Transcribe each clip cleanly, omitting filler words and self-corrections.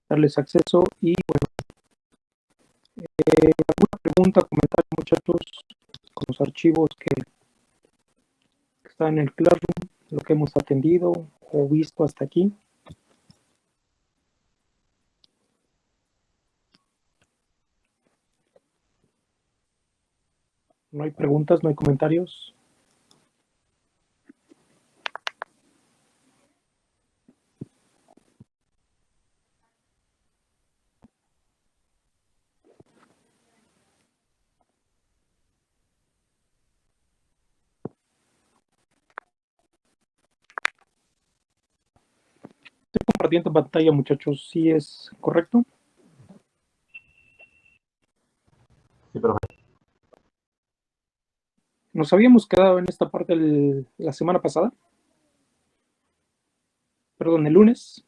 darles acceso. Y bueno, alguna pregunta, comentario, muchachos, con los archivos que están en el Classroom, lo que hemos atendido o visto hasta aquí. No hay preguntas, no hay comentarios. Estoy compartiendo pantalla, muchachos, ¿sí es correcto? Sí, profe. Nos habíamos quedado en esta parte la semana pasada, perdón, el lunes.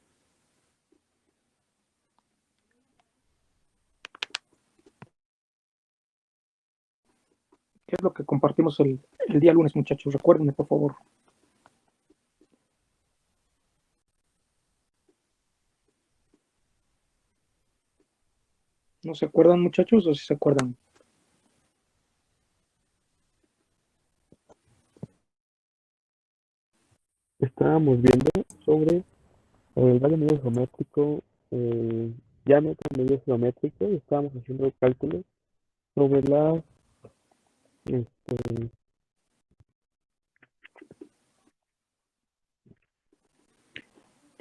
¿Qué es lo que compartimos el día lunes, muchachos? Recuérdenme, por favor. ¿No se acuerdan, muchachos, o si se acuerdan? Estábamos viendo sobre el radio medio geométrico, diámetro medio geométrico, y estábamos haciendo cálculos sobre este,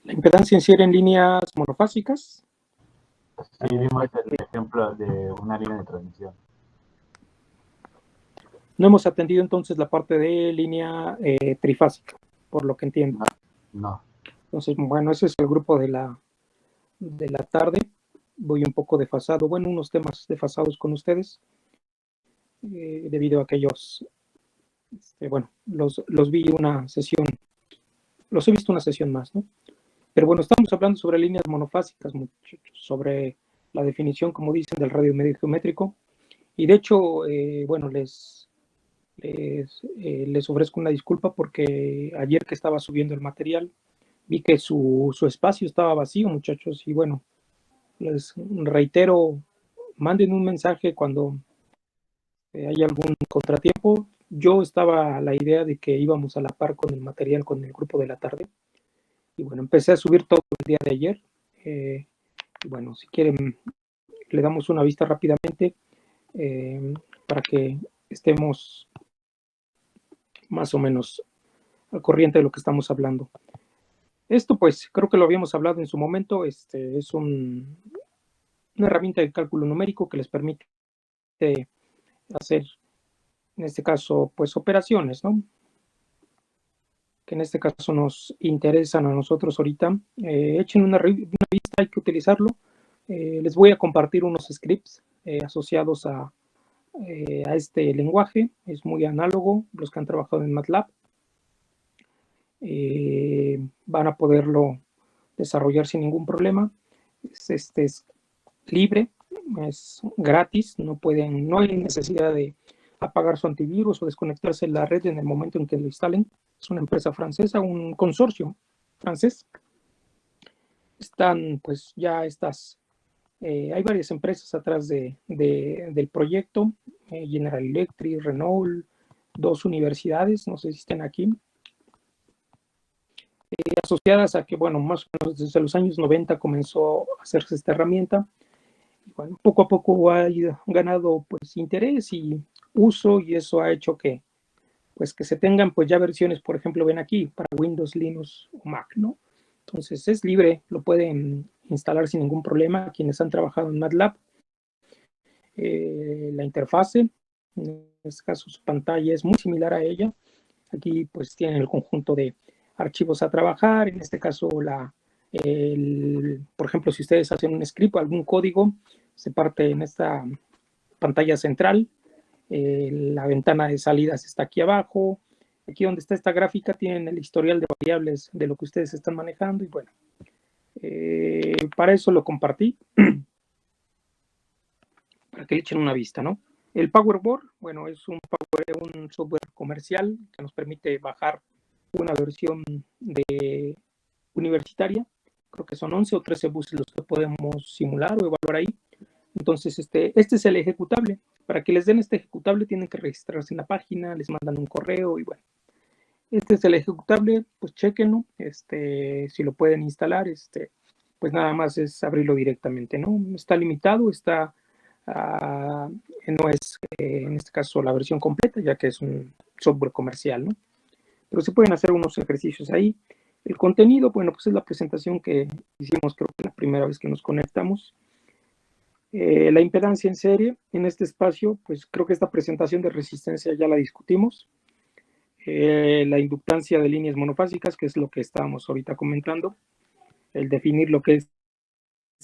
La impedancia en serie en líneas monofásicas. Sí, vimos el ejemplo de una línea de transmisión. No hemos atendido entonces la parte de línea trifásica, por lo que entiendo. No. Entonces, bueno, ese es el grupo de la tarde. Voy un poco desfasado, bueno, unos temas desfasados con ustedes, debido a que ellos, bueno, los vi una sesión, los he visto una sesión más, ¿no? Pero bueno, estamos hablando sobre líneas monofásicas, muchachos, sobre la definición, como dicen, del radio medio geométrico. Y de hecho, bueno, les ofrezco una disculpa porque ayer que estaba subiendo el material, vi que su espacio estaba vacío, muchachos, y bueno, les reitero, manden un mensaje cuando haya algún contratiempo. Yo estaba a la idea de que íbamos a la par con el material, con el grupo de la tarde, y bueno, empecé a subir todo el día de ayer. Y bueno, si quieren, le damos una vista rápidamente para que estemos más o menos al corriente de lo que estamos hablando. Esto, pues, creo que lo habíamos hablado en su momento. Es una herramienta de cálculo numérico que les permite hacer, en este caso, pues, operaciones, ¿no? Que en este caso nos interesan a nosotros ahorita. Echen una vista, hay que utilizarlo. Les voy a compartir unos scripts asociados a este lenguaje. Es muy análogo, los que han trabajado en MATLAB. Van a poderlo desarrollar sin ningún problema. Es libre, es gratis, no hay necesidad de apagar su antivirus o desconectarse de la red en el momento en que lo instalen. Es una empresa francesa, un consorcio francés. Están pues ya hay varias empresas atrás del proyecto, General Electric, Renault, 2 universidades, no sé si estén aquí, asociadas a que, bueno, más o menos desde los años 90 comenzó a hacerse esta herramienta. Y bueno, poco a poco ha ganado pues interés y uso, y eso ha hecho que pues que se tengan pues ya versiones, por ejemplo, ven aquí, para Windows, Linux o Mac, ¿no? Entonces es libre, lo pueden instalar sin ningún problema quienes han trabajado en MATLAB. La interfase, en este caso su pantalla es muy similar a ella. Aquí pues tienen el conjunto de archivos a trabajar, en este caso por ejemplo, si ustedes hacen un script o algún código, se parte en esta pantalla central. La ventana de salidas está aquí abajo. Aquí donde está esta gráfica tienen el historial de variables de lo que ustedes están manejando. Y bueno, para eso lo compartí, para que le echen una vista, ¿no? El Powerboard, bueno, es un software comercial que nos permite bajar una versión universitaria creo que son 11 o 13 buses los que podemos simular o evaluar ahí. Entonces, este es el ejecutable. Para que les den este ejecutable tienen que registrarse en la página, les mandan un correo y bueno. Este es el ejecutable, pues chéquenlo, si lo pueden instalar, pues nada más es abrirlo directamente, ¿no? Está limitado, está, no es en este caso la versión completa, ya que es un software comercial, ¿no? Pero se pueden hacer unos ejercicios ahí. El contenido, bueno, pues es la presentación que hicimos, creo que la primera vez que nos conectamos. La impedancia en serie, en este espacio, pues creo que esta presentación de resistencia ya la discutimos. La inductancia de líneas monofásicas, que es lo que estábamos ahorita comentando. El definir lo que es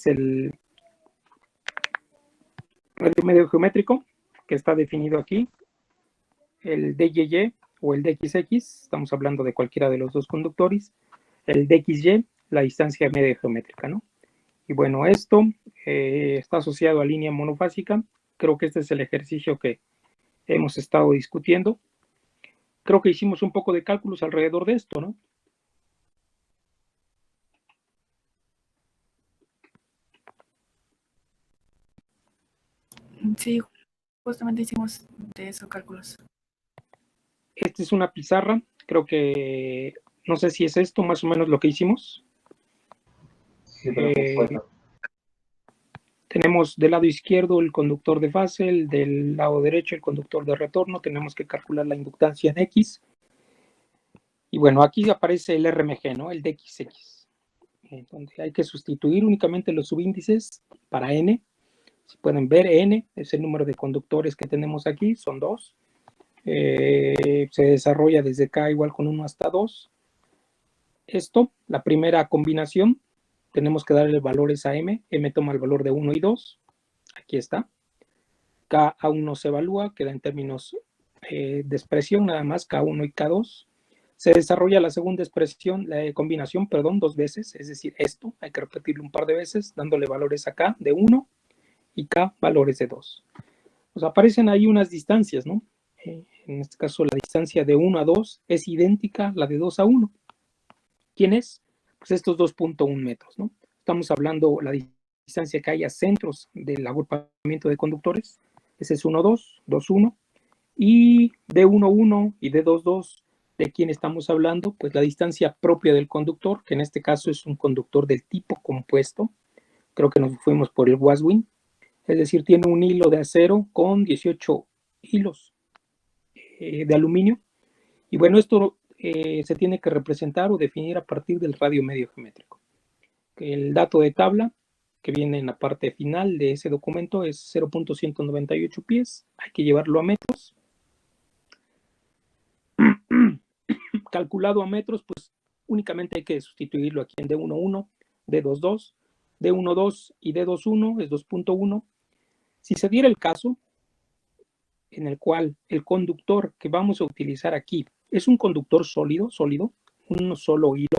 el radio medio geométrico, que está definido aquí. El DYY o el DXX, estamos hablando de cualquiera de los dos conductores. El DXY, la distancia media geométrica, ¿no? Y bueno, esto está asociado a línea monofásica. Creo que este es el ejercicio que hemos estado discutiendo. Creo que hicimos un poco de cálculos alrededor de esto, ¿no? Sí, justamente hicimos de esos cálculos. Esta es una pizarra. Creo que, no sé si es esto más o menos lo que hicimos. Sí, pero Tenemos del lado izquierdo el conductor de fase, del lado derecho el conductor de retorno. Tenemos que calcular la inductancia en X. Y bueno, aquí aparece el RMG, ¿no? El DXX. Donde hay que sustituir únicamente los subíndices para N. Si pueden ver, N es el número de conductores que tenemos aquí, son 2. Se desarrolla desde K igual con 1 hasta 2. Esto, la primera combinación, tenemos que darle valores a M. M toma el valor de 1 y 2. Aquí está. K a 1 se evalúa, queda en términos de expresión, nada más K1 y K2. Se desarrolla la segunda expresión, la combinación, perdón, 2 veces, es decir, esto hay que repetirlo un par de veces, dándole valores a K de 1 y K valores de 2. Pues aparecen ahí unas distancias, ¿no? En este caso, la distancia de 1 a 2 es idéntica a la de 2 a 1. ¿Quién es? Pues estos 2.1 metros, ¿no? Estamos hablando la distancia que hay a centros del agrupamiento de conductores. Ese es 1, 2, 2, 1. Y de 1, 1 y de 2, 2, ¿de quién estamos hablando? Pues la distancia propia del conductor, que en este caso es un conductor del tipo compuesto. Creo que nos fuimos por el Waswin. Es decir, tiene un hilo de acero con 18 hilos de aluminio. Y bueno, esto se tiene que representar o definir a partir del radio medio geométrico. El dato de tabla que viene en la parte final de ese documento es 0.198 pies. Hay que llevarlo a metros. Calculado a metros, pues únicamente hay que sustituirlo aquí en D11, D22, D12 y D21 es 2.1. Si se diera el caso en el cual el conductor que vamos a utilizar aquí es un conductor sólido, un solo hilo,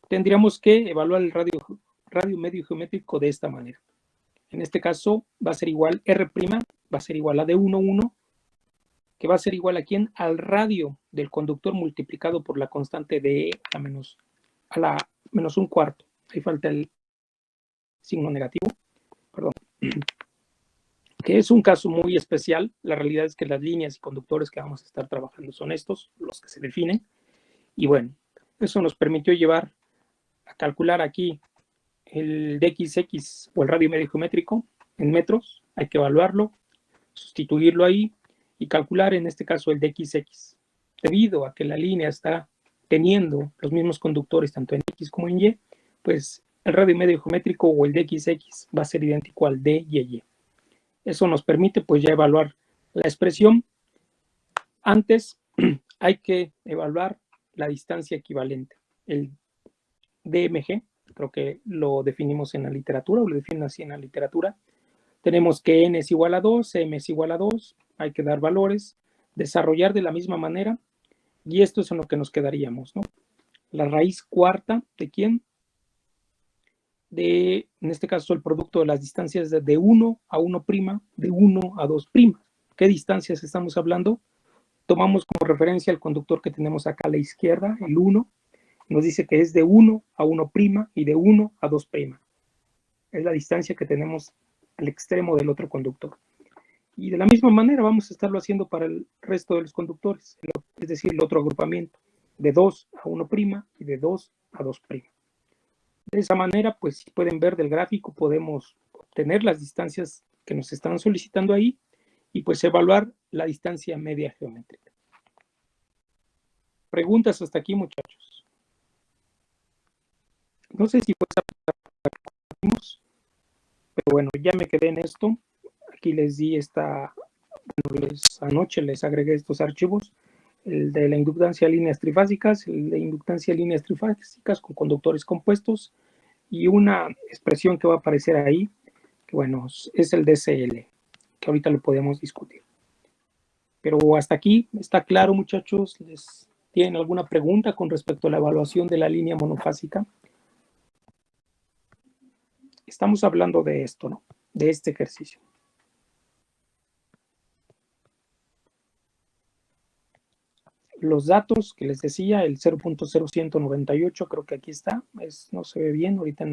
tendríamos que evaluar el radio medio geométrico de esta manera. En este caso va a ser igual R', va a ser igual a D11, que va a ser igual a quién, al radio del conductor multiplicado por la constante de E a la menos un cuarto. Ahí falta el signo negativo, perdón. Que es un caso muy especial. La realidad es que las líneas y conductores que vamos a estar trabajando son estos, los que se definen. Y bueno, eso nos permitió llevar a calcular aquí el DXX o el radio medio geométrico en metros. Hay que evaluarlo, sustituirlo ahí y calcular en este caso el DXX. Debido a que la línea está teniendo los mismos conductores tanto en X como en Y, pues el radio medio geométrico o el DXX va a ser idéntico al DYY. Eso nos permite pues ya evaluar la expresión. Antes hay que evaluar la distancia equivalente, el DMG, creo que lo definimos en la literatura o lo definen así en la literatura. Tenemos que N es igual a 2, M es igual a 2, hay que dar valores, desarrollar de la misma manera y esto es en lo que nos quedaríamos, ¿no? La raíz cuarta, ¿de quién? De, en este caso, el producto de las distancias de 1 a 1', de 1 a 2'. ¿Qué distancias estamos hablando? Tomamos como referencia el conductor que tenemos acá a la izquierda, el 1. nos dice que es de 1 a 1' y de 1 a 2'. Es la distancia que tenemos al extremo del otro conductor. Y de la misma manera vamos a estarlo haciendo para el resto de los conductores, es decir, el otro agrupamiento, de 2 a 1' y de 2 a 2'. De esa manera, pues si pueden ver del gráfico, podemos obtener las distancias que nos están solicitando ahí y pues evaluar la distancia media geométrica. Preguntas hasta aquí, muchachos. No sé si pues pero bueno, ya me quedé en esto. Aquí les di anoche les agregué estos archivos, el de la inductancia a líneas trifásicas, el de inductancia a líneas trifásicas con conductores compuestos y una expresión que va a aparecer ahí, que bueno, es el DCL, que ahorita lo podemos discutir. Pero hasta aquí está claro, muchachos. ¿Les tienen alguna pregunta con respecto a la evaluación de la línea monofásica? Estamos hablando de esto, ¿no? De este ejercicio. Los datos que les decía, el 0.0198, creo que aquí está, no se ve bien, ahorita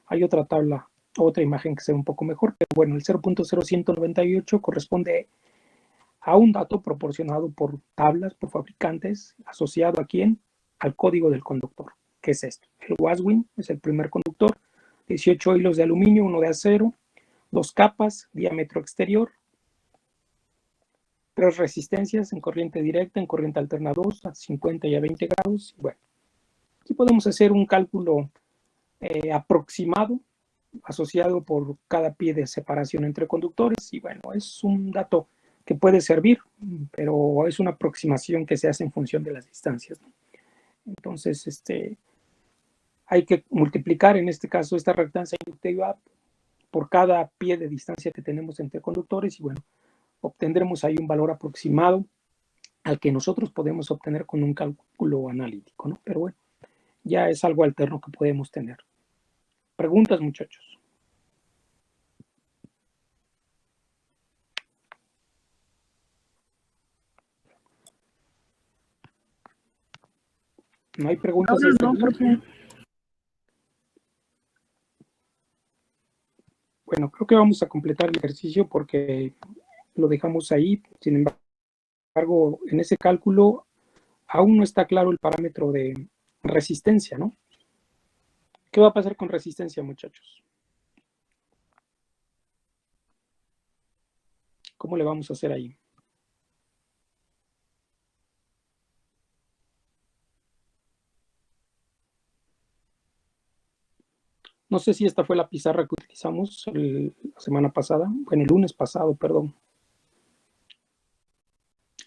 hay otra tabla, otra imagen que se ve un poco mejor, pero bueno, el 0.0198 corresponde a un dato proporcionado por tablas, por fabricantes, asociado a quién, al código del conductor, que es esto. El Waswin es el primer conductor, 18 hilos de aluminio, 1 de acero, 2 capas, diámetro exterior, 3 resistencias en corriente directa, en corriente alterna 2, a 50 y a 20 grados. Bueno, aquí podemos hacer un cálculo aproximado, asociado por cada pie de separación entre conductores, y bueno, es un dato que puede servir, pero es una aproximación que se hace en función de las distancias, ¿no? Entonces, hay que multiplicar en este caso esta reactancia inductiva por cada pie de distancia que tenemos entre conductores y bueno, obtendremos ahí un valor aproximado al que nosotros podemos obtener con un cálculo analítico, ¿no? Pero bueno, ya es algo alterno que podemos tener. Preguntas, muchachos. ¿No hay preguntas? No, profe. Bueno, creo que vamos a completar el ejercicio porque lo dejamos ahí. Sin embargo, en ese cálculo aún no está claro el parámetro de resistencia, ¿no? ¿Qué va a pasar con resistencia, muchachos? ¿Cómo le vamos a hacer ahí? No sé si esta fue la pizarra que utilizamos la semana pasada, bueno, el lunes pasado, perdón.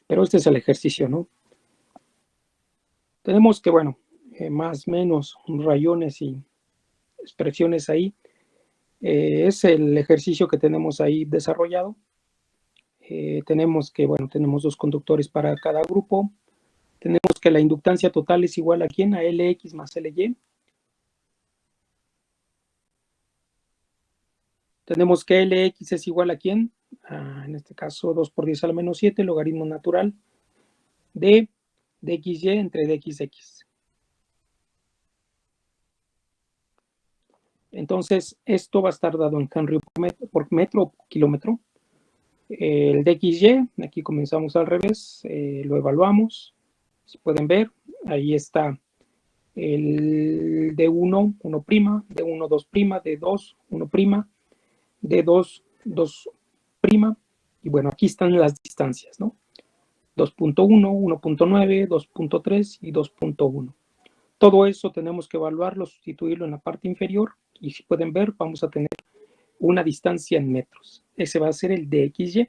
Pero este es el ejercicio, ¿no? Tenemos que, bueno, más o menos rayones y expresiones ahí. Es el ejercicio que tenemos ahí desarrollado. Tenemos que, bueno, tenemos 2 conductores para cada grupo. Tenemos que la inductancia total es igual a ¿quién? A Lx más Ly. Tenemos que Lx es igual a ¿quién? En este caso 2 por 10 a la menos 7, logaritmo natural de dxy entre dxx. Entonces, esto va a estar dado en Henry por metro o kilómetro. El dxy, aquí comenzamos al revés, lo evaluamos. Si pueden ver, ahí está el D1, 1', D1, 2', D2, 1', D2, 2', y bueno, aquí están las distancias, ¿no? 2.1, 1.9, 2.3 y 2.1. Todo eso tenemos que evaluarlo, sustituirlo en la parte inferior, y si pueden ver, vamos a tener una distancia en metros. Ese va a ser el dxy.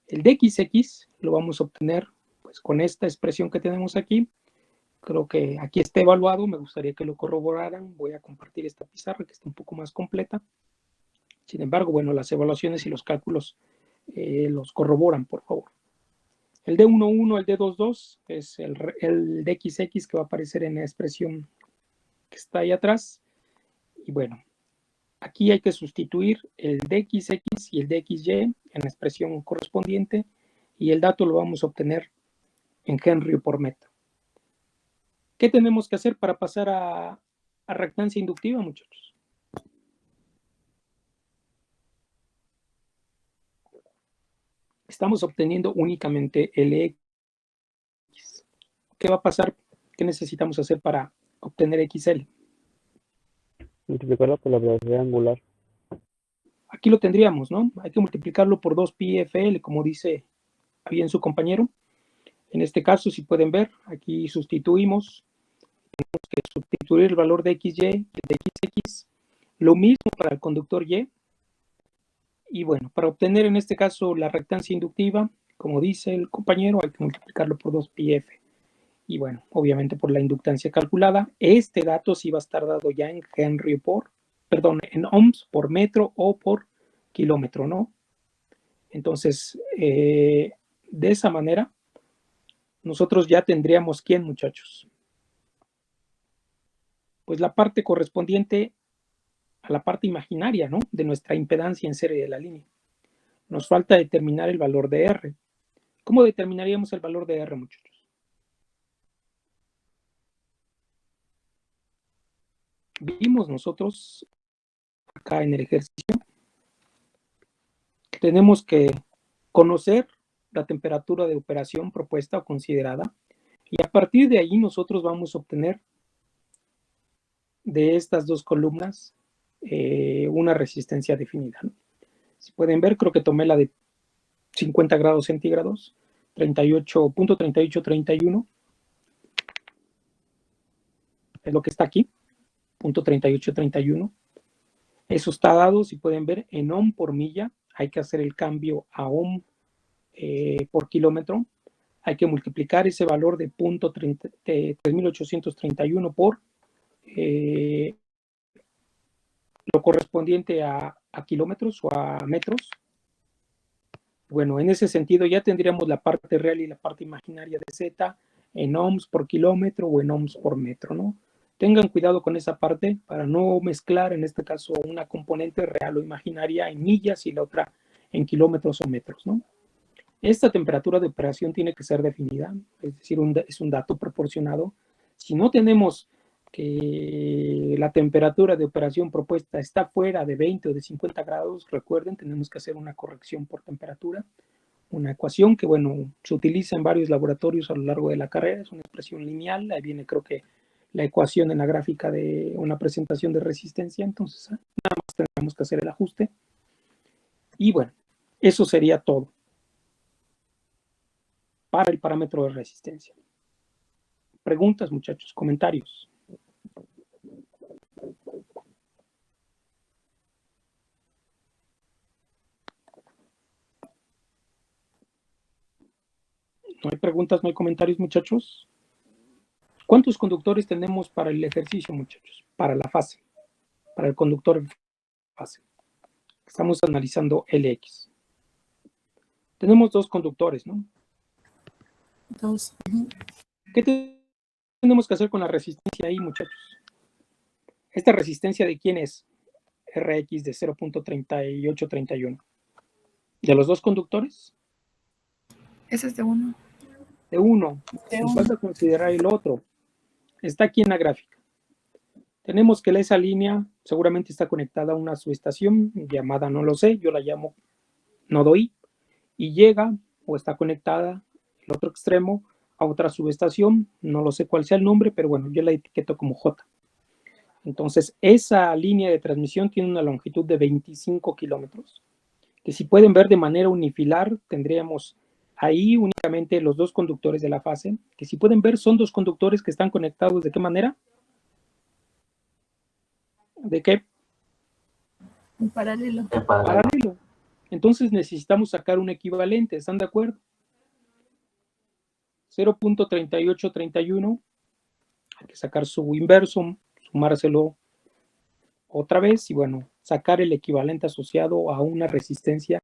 El dxx lo vamos a obtener pues con esta expresión que tenemos aquí. Creo que aquí está evaluado, me gustaría que lo corroboraran. Voy a compartir esta pizarra que está un poco más completa. Sin embargo, bueno, las evaluaciones y los cálculos los corroboran, por favor. El D11, el D22 es el dxx que va a aparecer en la expresión que está ahí atrás. Y bueno, aquí hay que sustituir el dxx y el dxy en la expresión correspondiente y el dato lo vamos a obtener en Henry por metro. ¿Qué tenemos que hacer para pasar a reactancia inductiva, muchachos? Estamos obteniendo únicamente LX. ¿Qué va a pasar? ¿Qué necesitamos hacer para obtener XL? Multiplicarla por la velocidad angular. Aquí lo tendríamos, ¿no? Hay que multiplicarlo por 2πfl, como dice bien su compañero. En este caso, si pueden ver, aquí sustituimos, tenemos que sustituir el valor de XY y de XX. Lo mismo para el conductor Y. Y bueno, para obtener en este caso la reactancia inductiva, como dice el compañero, hay que multiplicarlo por 2πf. Y bueno, obviamente por la inductancia calculada. Este dato sí va a estar dado ya en Henry en ohms por metro o por kilómetro, ¿no? Entonces, de esa manera, nosotros ya tendríamos, ¿quién, muchachos? Pues la parte correspondiente a la parte imaginaria, ¿no? De nuestra impedancia en serie de la línea. Nos falta determinar el valor de R. ¿Cómo determinaríamos el valor de R, muchachos? Vimos nosotros acá en el ejercicio que tenemos que conocer la temperatura de operación propuesta o considerada y a partir de ahí nosotros vamos a obtener de estas dos columnas una resistencia definida, ¿no? Si pueden ver, creo que tomé la de 50 grados centígrados, 38.3831 es lo que está aquí, punto 3831. Eso está dado, si pueden ver, en ohm por milla. Hay que hacer el cambio a ohm por kilómetro. Hay que multiplicar ese valor de 3.831 por lo correspondiente a kilómetros o a metros. Bueno, en ese sentido ya tendríamos la parte real y la parte imaginaria de Z en ohms por kilómetro o en ohms por metro, ¿no? Tengan cuidado con esa parte para no mezclar, en este caso, una componente real o imaginaria en millas y la otra en kilómetros o metros, ¿no? Esta temperatura de operación tiene que ser definida, es decir, es un dato proporcionado. Si no tenemos que la temperatura de operación propuesta está fuera de 20 o de 50 grados, recuerden, tenemos que hacer una corrección por temperatura, una ecuación que, bueno, se utiliza en varios laboratorios a lo largo de la carrera, es una expresión lineal, ahí viene creo que la ecuación en la gráfica de una presentación de resistencia, entonces nada más tendremos que hacer el ajuste. Y bueno, eso sería todo para el parámetro de resistencia. Preguntas, muchachos, comentarios. ¿No hay preguntas, no hay comentarios, muchachos? ¿Cuántos conductores tenemos para el ejercicio, muchachos? Para la fase, para el conductor en fase. Estamos analizando LX. Tenemos dos conductores, ¿no? Dos. ¿Qué tenemos que hacer con la resistencia ahí, muchachos? ¿Esta resistencia de quién es? RX de 0.3831. ¿De los dos conductores? Ese es de uno. De uno. De Nos uno. falta considerar el otro. Está aquí en la gráfica. Tenemos que esa línea seguramente está conectada a una subestación llamada, no lo sé, yo la llamo nodo I, y llega o está conectada el otro extremo a otra subestación, no lo sé cuál sea el nombre, pero bueno, yo la etiqueto como J. Entonces, esa línea de transmisión tiene una longitud de 25 kilómetros, que si pueden ver de manera unifilar, tendríamos ahí únicamente los dos conductores de la fase, que si pueden ver son dos conductores que están conectados, ¿de qué manera? ¿De qué? En paralelo. En paralelo. Paralelo. Entonces necesitamos sacar un equivalente, ¿están de acuerdo? 0.3831, hay que sacar su inverso, sumárselo otra vez y bueno, sacar el equivalente asociado a una resistencia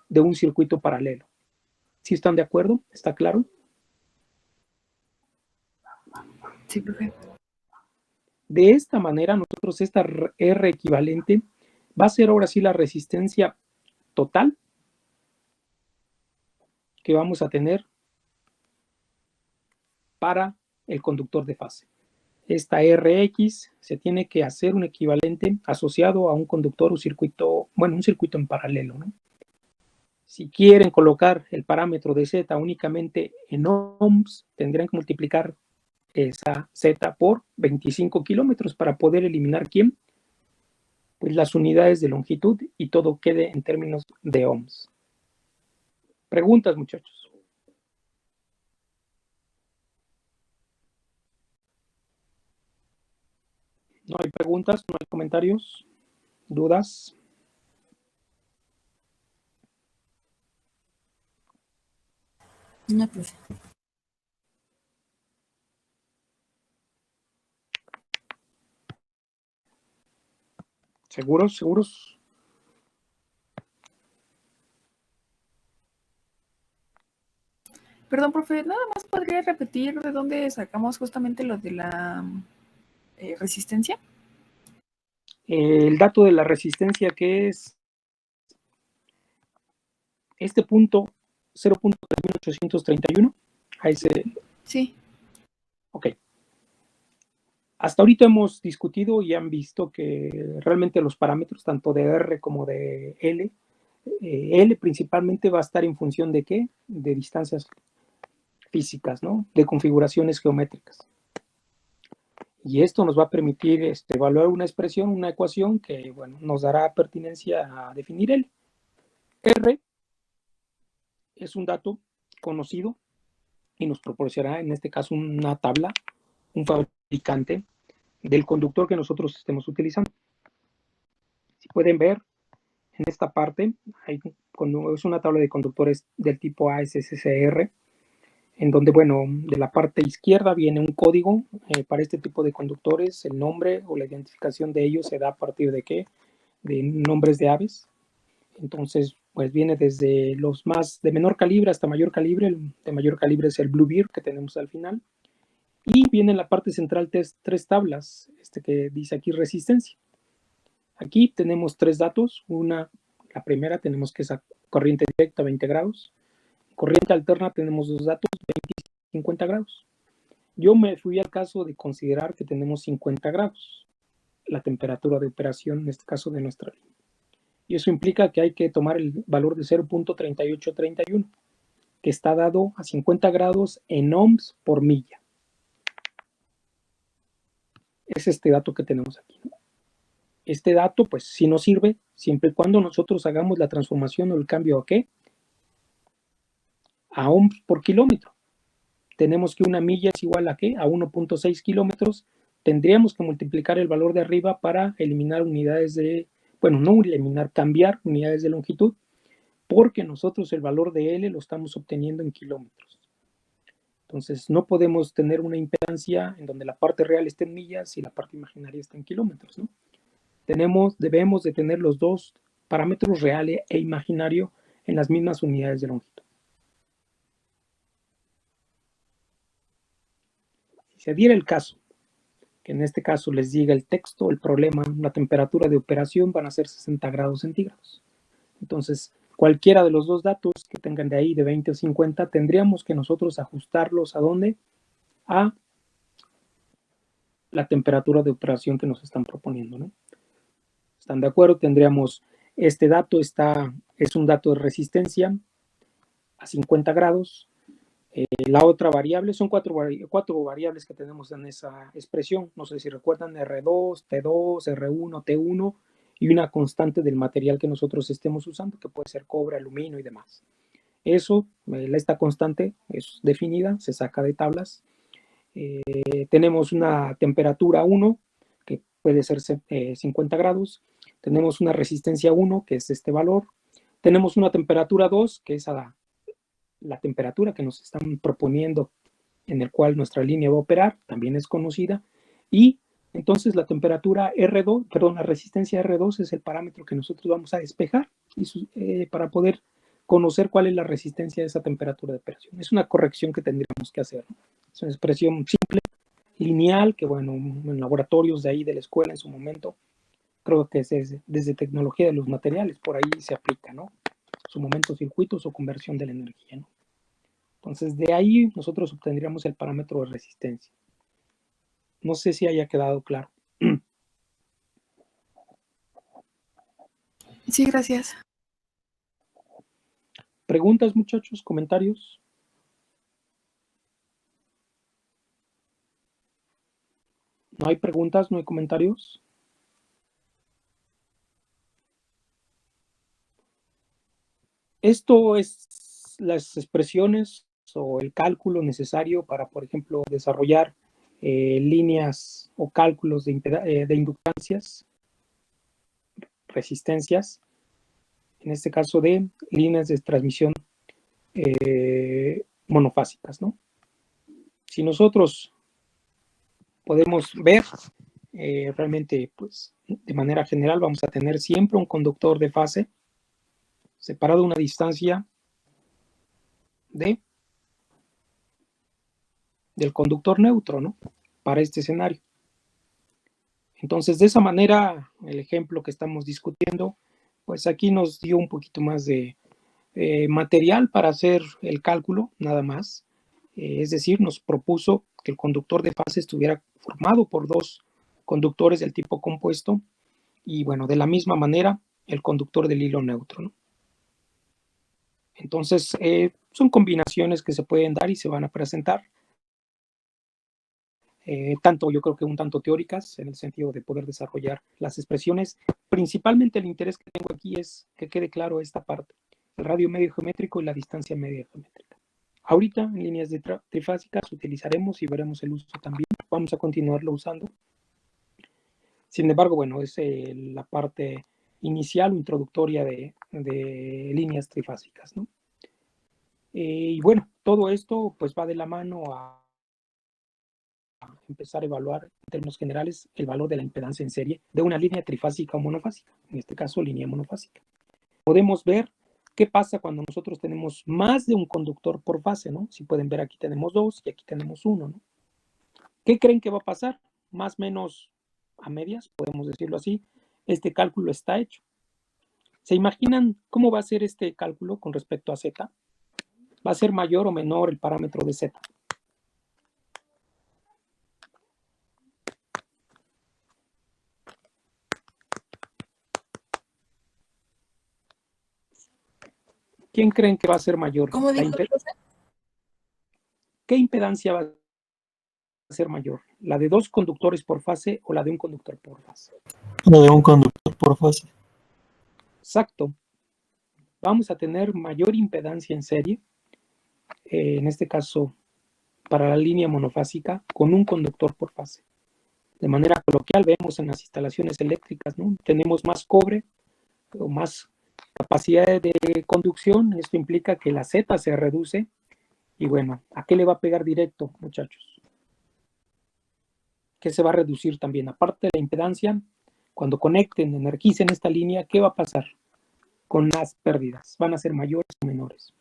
de un circuito paralelo. ¿Sí están de acuerdo? ¿Está claro? Sí, profe. De esta manera, nosotros esta R equivalente va a ser ahora sí la resistencia total que vamos a tener para el conductor de fase. Esta Rx se tiene que hacer un equivalente asociado a un conductor o circuito, bueno, un circuito en paralelo, ¿no? Si quieren colocar el parámetro de Z únicamente en ohms, tendrían que multiplicar esa Z por 25 kilómetros para poder eliminar, ¿quién? Pues las unidades de longitud y todo quede en términos de ohms. Preguntas, muchachos. ¿No hay preguntas? ¿No hay comentarios? ¿Dudas? No, profe. ¿Seguros? ¿Seguros? Perdón, profe, nada más podría repetir de dónde sacamos justamente lo de la resistencia. El dato de la resistencia, que es este punto 0.3831, a ese. Sí. Ok. Hasta ahorita hemos discutido y han visto que realmente los parámetros tanto de R como de L, L principalmente va a estar en función de ¿qué? De distancias físicas, ¿no? De configuraciones geométricas. Y esto nos va a permitir evaluar una expresión, una ecuación que, bueno, nos dará pertinencia a definir L. R es un dato conocido y nos proporcionará en este caso una tabla, un fabricante del conductor que nosotros estemos utilizando. Si pueden ver en esta parte, es una tabla de conductores del tipo ASCCR, en donde, bueno, de la parte izquierda viene un código para este tipo de conductores. El nombre o la identificación de ellos se da a partir de ¿qué? De nombres de aves. Entonces, pues viene desde los más de menor calibre hasta mayor calibre. El de mayor calibre es el Bluebird que tenemos al final. Y viene en la parte central tres tablas, que dice aquí resistencia. Aquí tenemos tres datos. La primera tenemos que esa corriente directa 20 grados. Corriente alterna tenemos dos datos, 20 y 50 grados. Yo me fui al caso de considerar que tenemos 50 grados, la temperatura de operación, en este caso de nuestra línea. Y eso implica que hay que tomar el valor de 0.3831, que está dado a 50 grados en ohms por milla. Es este dato que tenemos aquí, ¿no? Este dato, pues, sí nos sirve siempre y cuando nosotros hagamos la transformación o el cambio a ¿qué? A ohms por kilómetro. Tenemos que una milla es igual a ¿qué? A 1.6 kilómetros. Tendríamos que multiplicar el valor de arriba para eliminar unidades de, bueno, no eliminar, cambiar unidades de longitud, porque nosotros el valor de L lo estamos obteniendo en kilómetros. Entonces, no podemos tener una impedancia en donde la parte real esté en millas y la parte imaginaria está en kilómetros, ¿no? Debemos de tener los dos parámetros real e imaginario en las mismas unidades de longitud. Si se diera el caso, que en este caso les diga el texto, el problema, la temperatura de operación van a ser 60 grados centígrados. Entonces, cualquiera de los dos datos que tengan de ahí, de 20 o 50, tendríamos que nosotros ajustarlos ¿a dónde? A la temperatura de operación que nos están proponiendo, ¿no? ¿Están de acuerdo? Tendríamos este dato, es un dato de resistencia a 50 grados. La otra variable, son cuatro variables que tenemos en esa expresión. No sé si recuerdan, R2, T2, R1, T1 y una constante del material que nosotros estemos usando, que puede ser cobre, aluminio y demás. Eso, esta constante es definida, se saca de tablas. Tenemos una temperatura 1, que puede ser 50 grados. Tenemos una resistencia 1, que es este valor. Tenemos una temperatura 2, que es la temperatura que nos están proponiendo en el cual nuestra línea va a operar, también es conocida. Y entonces la temperatura R2, perdón, la resistencia R2 es el parámetro que nosotros vamos a despejar para poder conocer cuál es la resistencia de esa temperatura de operación. Es una corrección que tendríamos que hacer, ¿no? Es una expresión simple, lineal, que bueno, en laboratorios de ahí de la escuela en su momento, creo que es desde tecnología de los materiales, por ahí se aplica, ¿no? En su momento circuitos o conversión de la energía, ¿no? Entonces, de ahí nosotros obtendríamos el parámetro de resistencia. No sé si haya quedado claro. Sí, gracias. ¿Preguntas, muchachos? ¿Comentarios? ¿No hay preguntas? ¿No hay comentarios? Esto es las expresiones o el cálculo necesario para, por ejemplo, desarrollar líneas o cálculos de inductancias, resistencias, en este caso de líneas de transmisión monofásicas, ¿no? Si nosotros podemos ver, realmente, pues, de manera general vamos a tener siempre un conductor de fase separado una distancia del conductor neutro, ¿no? Para este escenario. Entonces, de esa manera, el ejemplo que estamos discutiendo, pues aquí nos dio un poquito más de material para hacer el cálculo, nada más. Es decir, nos propuso que el conductor de fase estuviera formado por dos conductores del tipo compuesto y, bueno, de la misma manera, el conductor del hilo neutro, ¿no? Entonces, son combinaciones que se pueden dar y se van a presentar. Tanto yo creo que un tanto teóricas en el sentido de poder desarrollar las expresiones. Principalmente el interés que tengo aquí es que quede claro esta parte, el radio medio geométrico y la distancia media geométrica. Ahorita en líneas trifásicas utilizaremos y veremos el uso también. Vamos a continuarlo usando. Sin embargo, bueno, es la parte inicial o introductoria de líneas trifásicas, ¿no? Y bueno, todo esto pues va de la mano a empezar a evaluar en términos generales el valor de la impedancia en serie de una línea trifásica o monofásica, en este caso línea monofásica. Podemos ver qué pasa cuando nosotros tenemos más de un conductor por fase, ¿no? Si pueden ver, aquí tenemos dos y aquí tenemos uno, ¿no? ¿Qué creen que va a pasar? Más o menos a medias, podemos decirlo así. Este cálculo está hecho. ¿Se imaginan cómo va a ser este cálculo con respecto a Z? ¿Va a ser mayor o menor el parámetro de Z? ¿Quién creen que va a ser mayor? ¿Cómo dijo el profe? ¿Qué impedancia va a ser mayor? ¿La de dos conductores por fase o la de un conductor por fase? La de un conductor por fase. Exacto. Vamos a tener mayor impedancia en serie, en este caso para la línea monofásica, con un conductor por fase. De manera coloquial, vemos en las instalaciones eléctricas, ¿no? Tenemos más cobre o más capacidad de conducción. Esto implica que la Z se reduce. Y bueno, ¿a qué le va a pegar directo, muchachos? ¿Qué se va a reducir también? Aparte de la impedancia, cuando conecten, energicen esta línea, ¿qué va a pasar con las pérdidas? ¿Van a ser mayores o menores?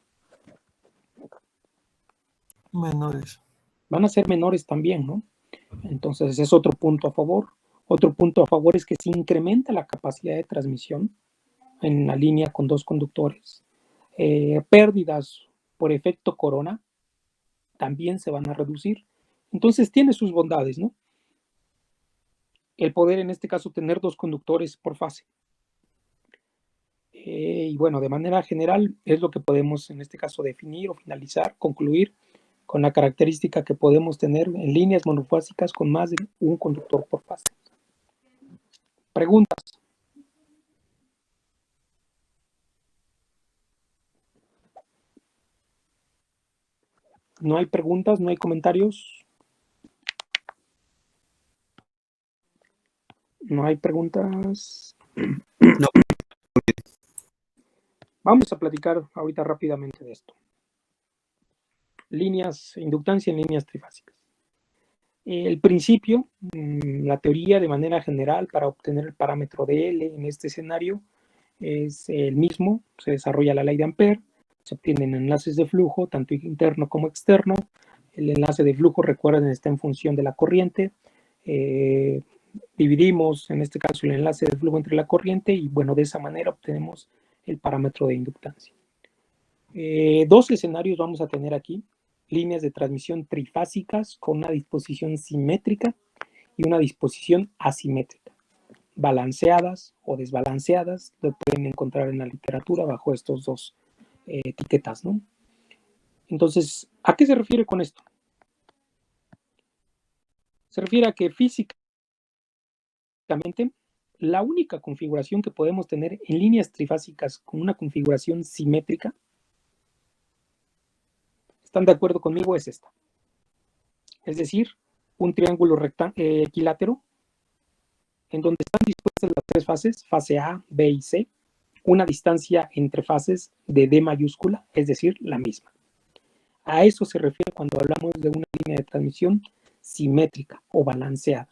Menores. Van a ser menores también, ¿no? Entonces es otro punto a favor. Otro punto a favor es que se incrementa la capacidad de transmisión en la línea con dos conductores. Pérdidas por efecto corona también se van a reducir. Entonces tiene sus bondades, ¿no? El poder en este caso tener dos conductores por fase. Y bueno, de manera general es lo que podemos en este caso definir o finalizar, concluir con la característica que podemos tener en líneas monofásicas con más de un conductor por fase. Preguntas. ¿No hay preguntas? ¿No hay comentarios? ¿No hay preguntas? No. Vamos a platicar ahorita rápidamente de esto. Líneas, inductancia en líneas trifásicas. El principio, la teoría de manera general para obtener el parámetro de L en este escenario es el mismo. Se desarrolla la ley de Ampère, se obtienen enlaces de flujo, tanto interno como externo. El enlace de flujo, recuerden, está en función de la corriente. Dividimos, en este caso, el enlace de flujo entre la corriente y, bueno, de esa manera obtenemos el parámetro de inductancia. Dos escenarios vamos a tener aquí. líneas de transmisión trifásicas con una disposición simétrica y una disposición asimétrica, balanceadas o desbalanceadas. Lo pueden encontrar en la literatura bajo estos dos etiquetas, ¿no? Entonces, ¿a qué se refiere con esto? Se refiere a que físicamente la única configuración que podemos tener en líneas trifásicas con una configuración simétrica, ¿están de acuerdo conmigo? Es esta. Es decir, un triángulo equilátero en donde están dispuestas las tres fases, fase A, B y C, una distancia entre fases de D mayúscula, es decir, la misma. A eso se refiere cuando hablamos de una línea de transmisión simétrica o balanceada.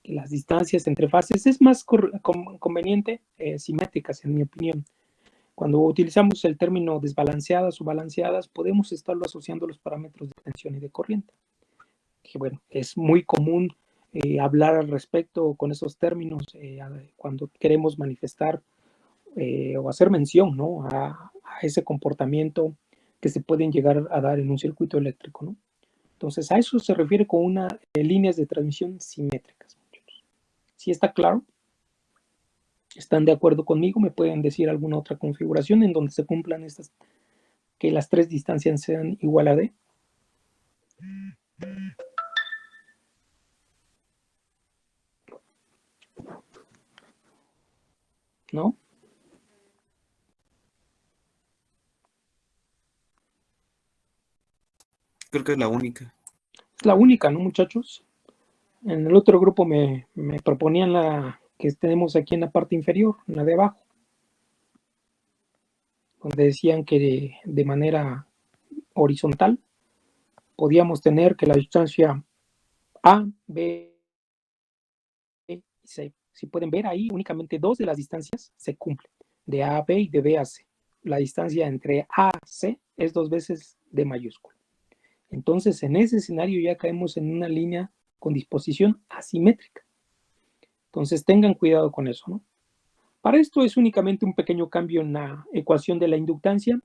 Que las distancias entre fases es más conveniente simétricas, en mi opinión. Cuando utilizamos el término desbalanceadas o balanceadas, podemos estarlo asociando a los parámetros de tensión y de corriente. Que bueno, es muy común hablar al respecto con esos términos cuando queremos manifestar o hacer mención, ¿no? a ese comportamiento que se pueden llegar a dar en un circuito eléctrico, ¿no? Entonces, a eso se refiere con una líneas de transmisión simétricas. ¿Sí está claro? ¿Están de acuerdo conmigo? ¿Me pueden decir alguna otra configuración en donde se cumplan estas, que las tres distancias sean igual a D? ¿No? Creo que es la única. Es la única, ¿no, muchachos? En el otro grupo me proponían la que tenemos aquí en la parte inferior, en la de abajo, donde decían que de manera horizontal podíamos tener que la distancia A, B y C. Si pueden ver ahí, únicamente dos de las distancias se cumplen, de A a B y de B a C. La distancia entre A a C es 2 veces D mayúscula. Entonces, en ese escenario ya caemos en una línea con disposición asimétrica. Entonces, tengan cuidado con eso, ¿no? Para esto es únicamente un pequeño cambio en la ecuación de la inductancia.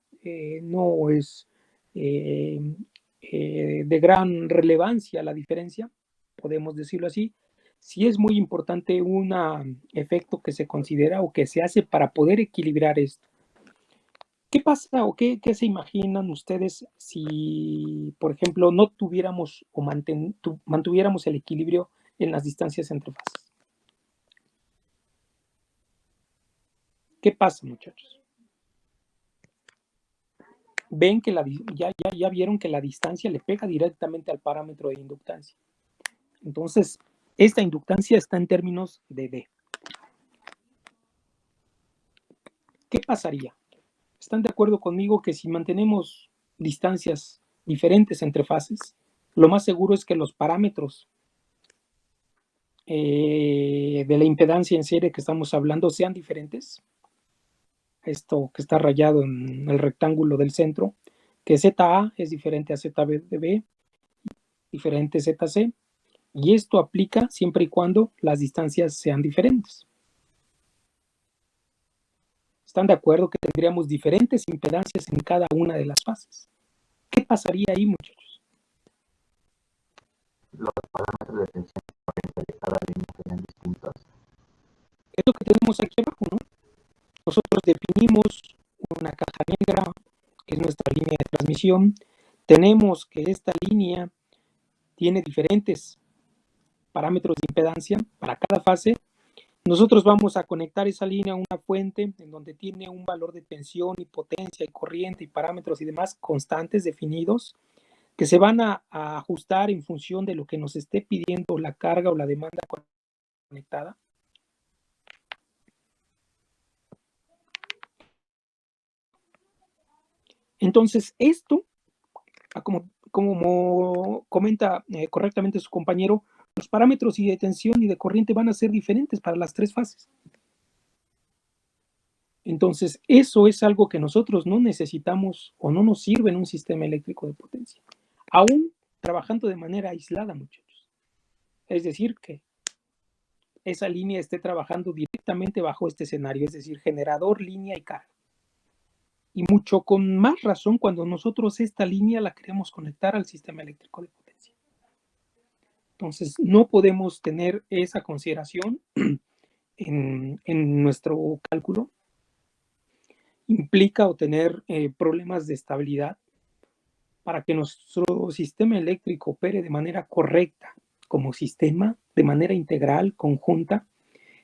No es de gran relevancia la diferencia, podemos decirlo así. Sí es muy importante un efecto que se considera o que se hace para poder equilibrar esto. ¿Qué pasa o qué se imaginan ustedes si, por ejemplo, no tuviéramos o mantuviéramos el equilibrio en las distancias entre fases? ¿Qué pasa, muchachos? Ven que ya vieron que la distancia le pega directamente al parámetro de inductancia. Entonces, esta inductancia está en términos de D. ¿Qué pasaría? ¿Están de acuerdo conmigo que si mantenemos distancias diferentes entre fases, lo más seguro es que los parámetros de la impedancia en serie que estamos hablando sean diferentes? Esto que está rayado en el rectángulo del centro, que ZA es diferente a ZB, diferente ZC, y esto aplica siempre y cuando las distancias sean diferentes. ¿Están de acuerdo que tendríamos diferentes impedancias en cada una de las fases? ¿Qué pasaría ahí, muchachos? Los parámetros de tensión de cada línea serían distintos. Es lo que tenemos aquí abajo, ¿no? Nosotros definimos una caja negra, que es nuestra línea de transmisión. Tenemos que esta línea tiene diferentes parámetros de impedancia para cada fase. Nosotros vamos a conectar esa línea a una fuente en donde tiene un valor de tensión y potencia y corriente y parámetros y demás constantes definidos que se van a ajustar en función de lo que nos esté pidiendo la carga o la demanda conectada. Entonces, esto, como comenta correctamente su compañero, los parámetros y de tensión y de corriente van a ser diferentes para las tres fases. Entonces, eso es algo que nosotros no necesitamos o no nos sirve en un sistema eléctrico de potencia, aún trabajando de manera aislada, muchachos. Es decir, que esa línea esté trabajando directamente bajo este escenario, es decir, generador, línea y carga. y mucho con más razón cuando nosotros esta línea la queremos conectar al sistema eléctrico de potencia. Entonces, no podemos tener esa consideración en nuestro cálculo. Implica obtener problemas de estabilidad para que nuestro sistema eléctrico opere de manera correcta como sistema, de manera integral, conjunta.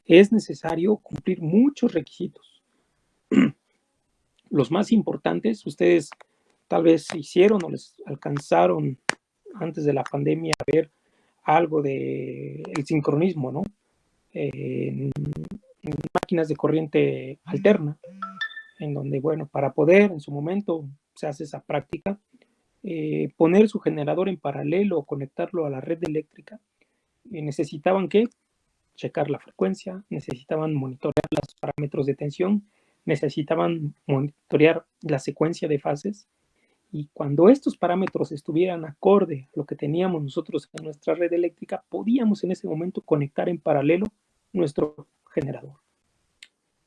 Es necesario cumplir muchos requisitos. Los más importantes, ustedes tal vez hicieron o les alcanzaron antes de la pandemia a ver algo del sincronismo, ¿no? En máquinas de corriente alterna, en donde, bueno, para poder en su momento se hace esa práctica, poner su generador en paralelo o conectarlo a la red eléctrica, necesitaban que checar la frecuencia, necesitaban monitorear los parámetros de tensión, necesitaban monitorear la secuencia de fases, y cuando estos parámetros estuvieran acorde a lo que teníamos nosotros en nuestra red eléctrica, podíamos en ese momento conectar en paralelo nuestro generador.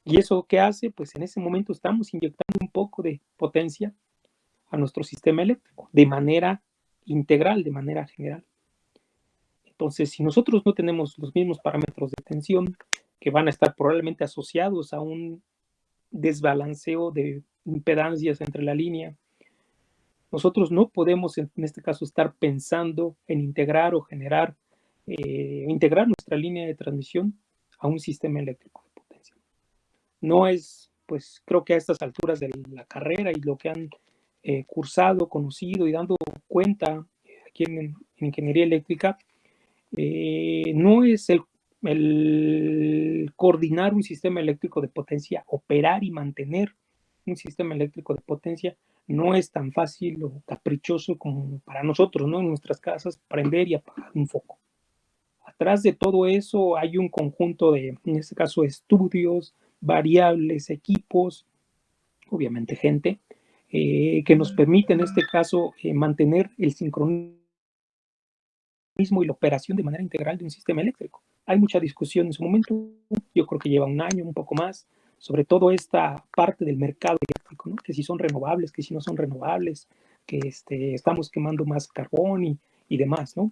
¿Y eso qué hace? Pues en ese momento estamos inyectando un poco de potencia a nuestro sistema eléctrico de manera integral, de manera general. Entonces, si nosotros no tenemos los mismos parámetros de tensión que van a estar probablemente asociados a un desbalanceo de impedancias entre la línea, nosotros no podemos en este caso estar pensando en integrar o generar, integrar nuestra línea de transmisión a un sistema eléctrico de potencia. No es, pues creo que a estas alturas de la carrera y lo que han cursado, conocido y dando cuenta aquí en ingeniería eléctrica, no es el coordinar un sistema eléctrico de potencia, operar y mantener un sistema eléctrico de potencia no es tan fácil o caprichoso como para nosotros, ¿no? En nuestras casas, prender y apagar un foco. Atrás de todo eso hay un conjunto de, en este caso, estudios, variables, equipos, obviamente gente, que nos permite en este caso mantener el sincronismo y la operación de manera integral de un sistema eléctrico. Hay mucha discusión en su momento, yo creo que lleva un año, un poco más, sobre todo esta parte del mercado eléctrico, ¿no? Que si son renovables, que si no son renovables, que estamos quemando más carbón y demás, ¿no?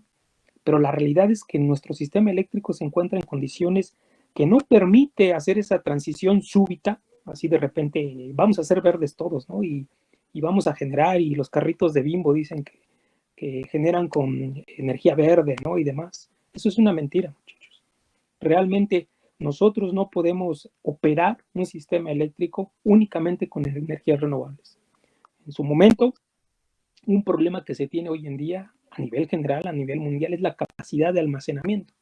Pero la realidad es que nuestro sistema eléctrico se encuentra en condiciones que no permite hacer esa transición súbita, así de repente vamos a ser verdes todos, ¿no? Y vamos a generar, y los carritos de Bimbo dicen que generan con energía verde, ¿no? Y demás. Eso es una mentira, muchachos. Realmente nosotros no podemos operar un sistema eléctrico únicamente con energías renovables. En su momento, un problema que se tiene hoy en día a nivel general, a nivel mundial, es la capacidad de almacenamiento.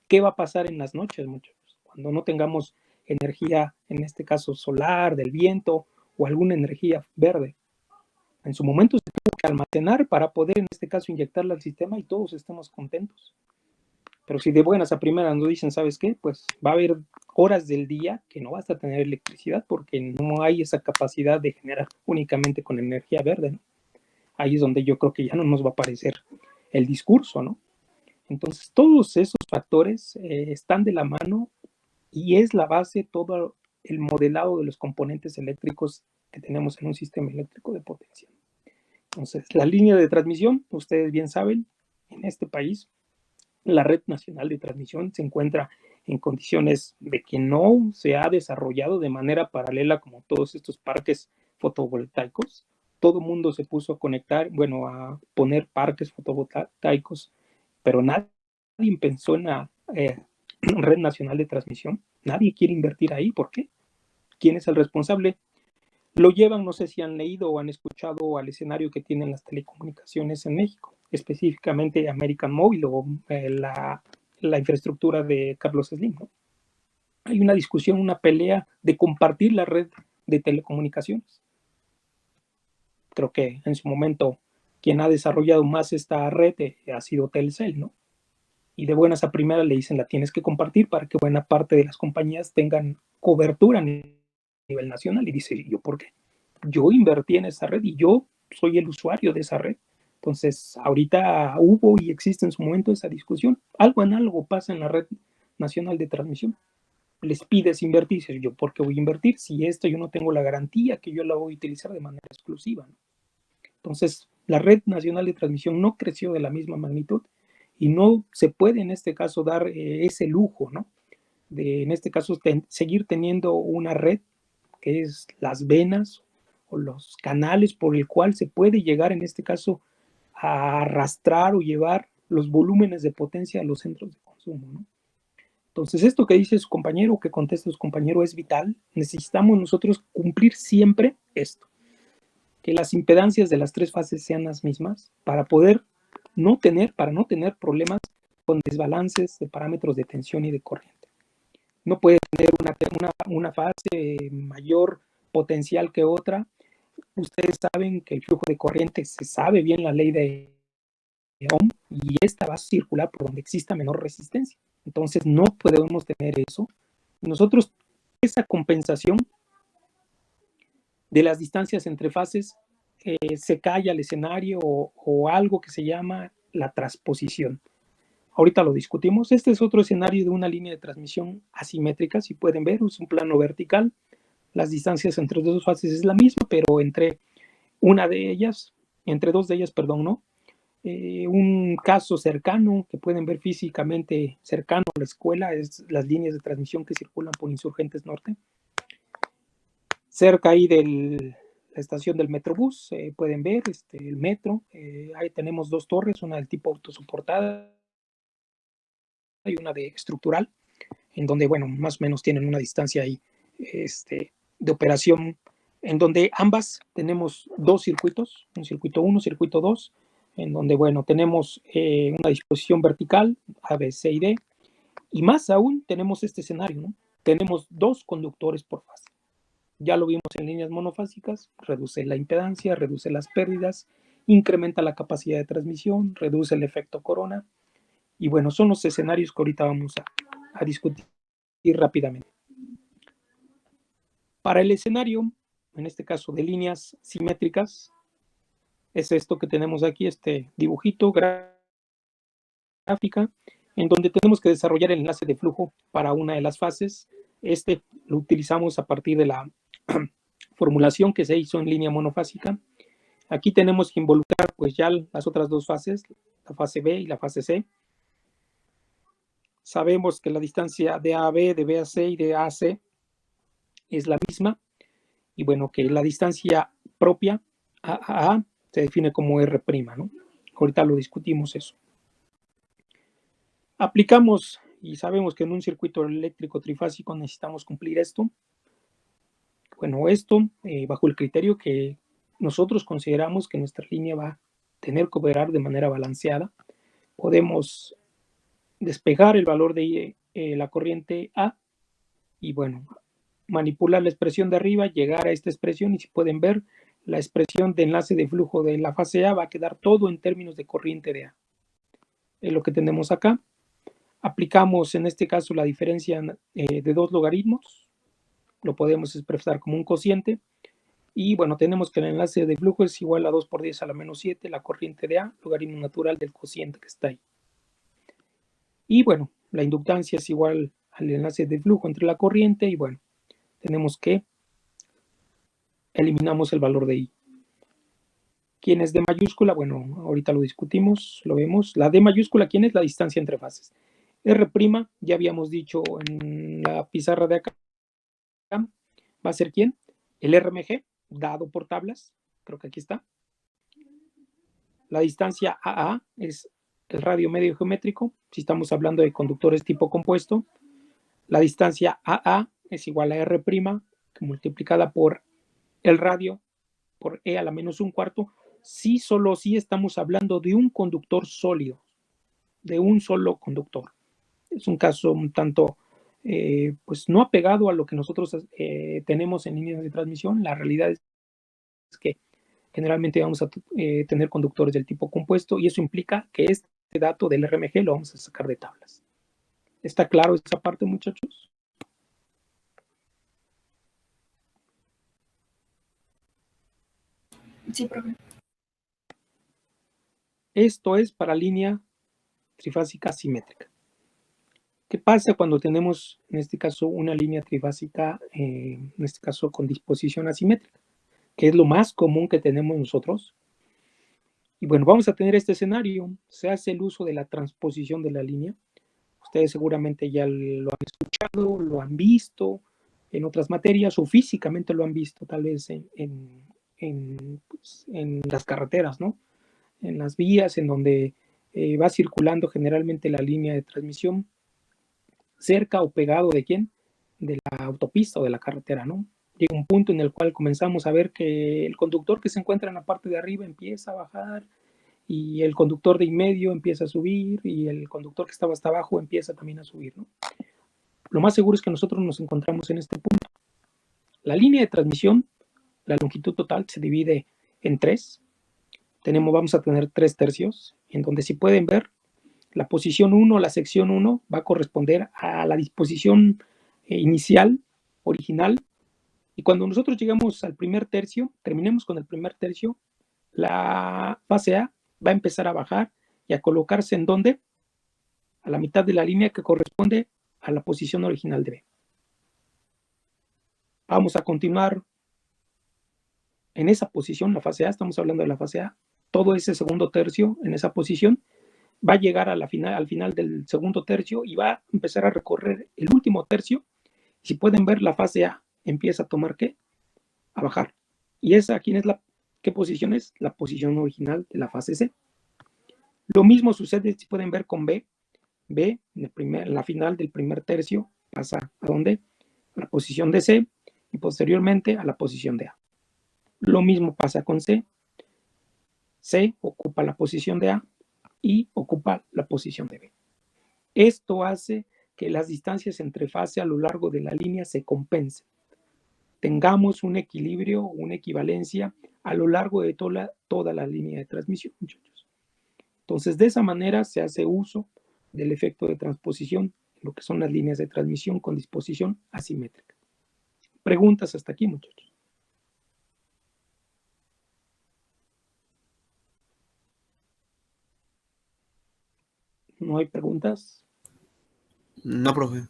¿Qué va a pasar en las noches, muchachos? Cuando no tengamos energía, en este caso solar, del viento o alguna energía verde. En su momento se tuvo que almacenar para poder, en este caso, inyectarla al sistema y todos estemos contentos. Pero si de buenas a primeras nos dicen, ¿sabes qué? Pues va a haber horas del día que no vas a tener electricidad porque no hay esa capacidad de generar únicamente con energía verde, ¿no? Ahí es donde yo creo que ya no nos va a aparecer el discurso, ¿no? Entonces, todos esos factores están de la mano y es la base todo el modelado de los componentes eléctricos que tenemos en un sistema eléctrico de potencia. Entonces, la línea de transmisión, ustedes bien saben, en este país, la red nacional de transmisión se encuentra en condiciones de que no se ha desarrollado de manera paralela como todos estos parques fotovoltaicos. Todo el mundo se puso a conectar, bueno, a poner parques fotovoltaicos, pero nadie pensó en la red nacional de transmisión. Nadie quiere invertir ahí. ¿Por qué? ¿Quién es el responsable? Lo llevan, no sé si han leído o han escuchado al escenario que tienen las telecomunicaciones en México, específicamente American Mobile o la infraestructura de Carlos Slim, ¿no? Hay una discusión, una pelea de compartir la red de telecomunicaciones. Creo que en su momento quien ha desarrollado más esta red ha sido Telcel, ¿no? Y de buenas a primeras le dicen la tienes que compartir para que buena parte de las compañías tengan cobertura a nivel nacional. Y dice, ¿yo por qué? Yo invertí en esa red y yo soy el usuario de esa red. Entonces, ahorita hubo y existe en su momento esa discusión. Algo análogo pasa en la red nacional de transmisión. les pides invertir. Dices, yo, ¿por qué voy a invertir? Si esto yo no tengo la garantía que yo la voy a utilizar de manera exclusiva, ¿no? Entonces, la red nacional de transmisión no creció de la misma magnitud y no se puede en este caso dar ese lujo, ¿no? De, en este caso, seguir teniendo una red que es las venas o los canales por el cual se puede llegar en este caso a arrastrar o llevar los volúmenes de potencia a los centros de consumo, ¿no? Entonces, esto que dice su compañero, que contesta su compañero, es vital. Necesitamos nosotros cumplir siempre esto, que las impedancias de las tres fases sean las mismas para poder para no tener problemas con desbalances de parámetros de tensión y de corriente. No puede tener una fase mayor potencial que otra. Ustedes saben que el flujo de corriente, se sabe bien la ley de Ohm, y esta va a circular por donde exista menor resistencia. Entonces no podemos tener eso. Nosotros, esa compensación de las distancias entre fases, se cae al escenario o algo que se llama la transposición. Ahorita lo discutimos. Este es otro escenario de una línea de transmisión asimétrica. Si pueden ver, es un plano vertical. Las distancias entre dos fases es la misma, pero entre dos de ellas, perdón, no. Un caso cercano que pueden ver físicamente cercano a la escuela es las líneas de transmisión que circulan por Insurgentes Norte. Cerca ahí de la estación del Metrobús, pueden ver el metro. Ahí tenemos dos torres, una del tipo autosoportada y una de estructural, en donde, bueno, más o menos tienen una distancia ahí de operación, en donde ambas tenemos dos circuitos, un circuito 1, circuito 2, en donde, bueno, tenemos una disposición vertical, A, B, C y D, y más aún tenemos este escenario, ¿no? Tenemos dos conductores por fase. Ya lo vimos en líneas monofásicas, reduce la impedancia, reduce las pérdidas, incrementa la capacidad de transmisión, reduce el efecto corona, y bueno, son los escenarios que ahorita vamos a discutir rápidamente. Para el escenario, en este caso de líneas simétricas, es esto que tenemos aquí, este dibujito gráfica, en donde tenemos que desarrollar el enlace de flujo para una de las fases. Lo utilizamos a partir de la formulación que se hizo en línea monofásica. Aquí tenemos que involucrar pues ya las otras dos fases, la fase B y la fase C. Sabemos que la distancia de A a B, de B a C y de A a C es la misma. Y bueno, que la distancia propia A se define como R', ¿no? Ahorita lo discutimos eso. Aplicamos y sabemos que en un circuito eléctrico trifásico necesitamos cumplir esto. Bueno, esto bajo el criterio que nosotros consideramos que nuestra línea va a tener que operar de manera balanceada. Podemos despejar el valor de la corriente A y bueno, manipular la expresión de arriba, llegar a esta expresión, y si pueden ver, la expresión de enlace de flujo de la fase A va a quedar todo en términos de corriente de A. Es lo que tenemos acá. Aplicamos en este caso la diferencia de dos logaritmos, lo podemos expresar como un cociente, y bueno, tenemos que el enlace de flujo es igual a 2 por 10 a la menos 7, la corriente de A, logaritmo natural del cociente que está ahí. Y bueno, la inductancia es igual al enlace de flujo entre la corriente, y bueno, tenemos que eliminamos el valor de I. ¿Quién es D mayúscula? Bueno, ahorita lo discutimos, lo vemos. La D mayúscula, ¿quién es? La distancia entre fases. R', ya habíamos dicho en la pizarra de acá, ¿va a ser quién? El RMG, dado por tablas, creo que aquí está. La distancia AA es el radio medio geométrico, si estamos hablando de conductores tipo compuesto. La distancia AA es igual a R', multiplicada por el radio por E a la menos un cuarto, si solo si estamos hablando de un conductor sólido, de un solo conductor. Es un caso un tanto, pues no apegado a lo que nosotros tenemos en líneas de transmisión. La realidad es que generalmente vamos a tener conductores del tipo compuesto, y eso implica que este dato del RMG lo vamos a sacar de tablas. ¿Está claro esa parte, muchachos? Sí, profe. Esto es para línea trifásica simétrica. ¿Qué pasa cuando tenemos, en este caso, una línea trifásica, en este caso con disposición asimétrica? Que es lo más común que tenemos nosotros. Y bueno, vamos a tener este escenario. Se hace el uso de la transposición de la línea. Ustedes seguramente ya lo han escuchado, lo han visto en otras materias o físicamente lo han visto tal vez pues, en las carreteras, ¿no? En las vías en donde va circulando generalmente la línea de transmisión cerca o pegado de quién, de la autopista o de la carretera, ¿no? Llega un punto en el cual comenzamos a ver que el conductor que se encuentra en la parte de arriba empieza a bajar y el conductor de en medio empieza a subir y el conductor que estaba hasta abajo empieza también a subir, ¿no? Lo más seguro es que nosotros nos encontramos en este punto. La línea de transmisión, la longitud total se divide en tres. Vamos a tener 3/3, en donde si pueden ver, la posición 1, la sección 1, va a corresponder a la disposición inicial, original, y cuando nosotros llegamos al primer tercio, terminemos con el primer tercio, la fase A va a empezar a bajar y a colocarse en donde, a la mitad de la línea que corresponde a la posición original de B. Vamos a continuar en esa posición, la fase A, estamos hablando de la fase A, todo ese segundo tercio en esa posición, va a llegar a al final del segundo tercio y va a empezar a recorrer el último tercio. Si pueden ver, la fase A empieza a tomar ¿qué? A bajar. Y esa, ¿qué posición es? La posición original de la fase C. Lo mismo sucede, si pueden ver, con B. B, en la final del primer tercio, pasa ¿a dónde? A la posición de C y posteriormente a la posición de A. Lo mismo pasa con C. C ocupa la posición de A y ocupa la posición de B. Esto hace que las distancias entre fase a lo largo de la línea se compensen. Tengamos un equilibrio, una equivalencia a lo largo de toda la línea de transmisión, muchachos. Entonces, de esa manera se hace uso del efecto de transposición en lo que son las líneas de transmisión con disposición asimétrica. Preguntas hasta aquí, muchachos. ¿No hay preguntas? No, profe.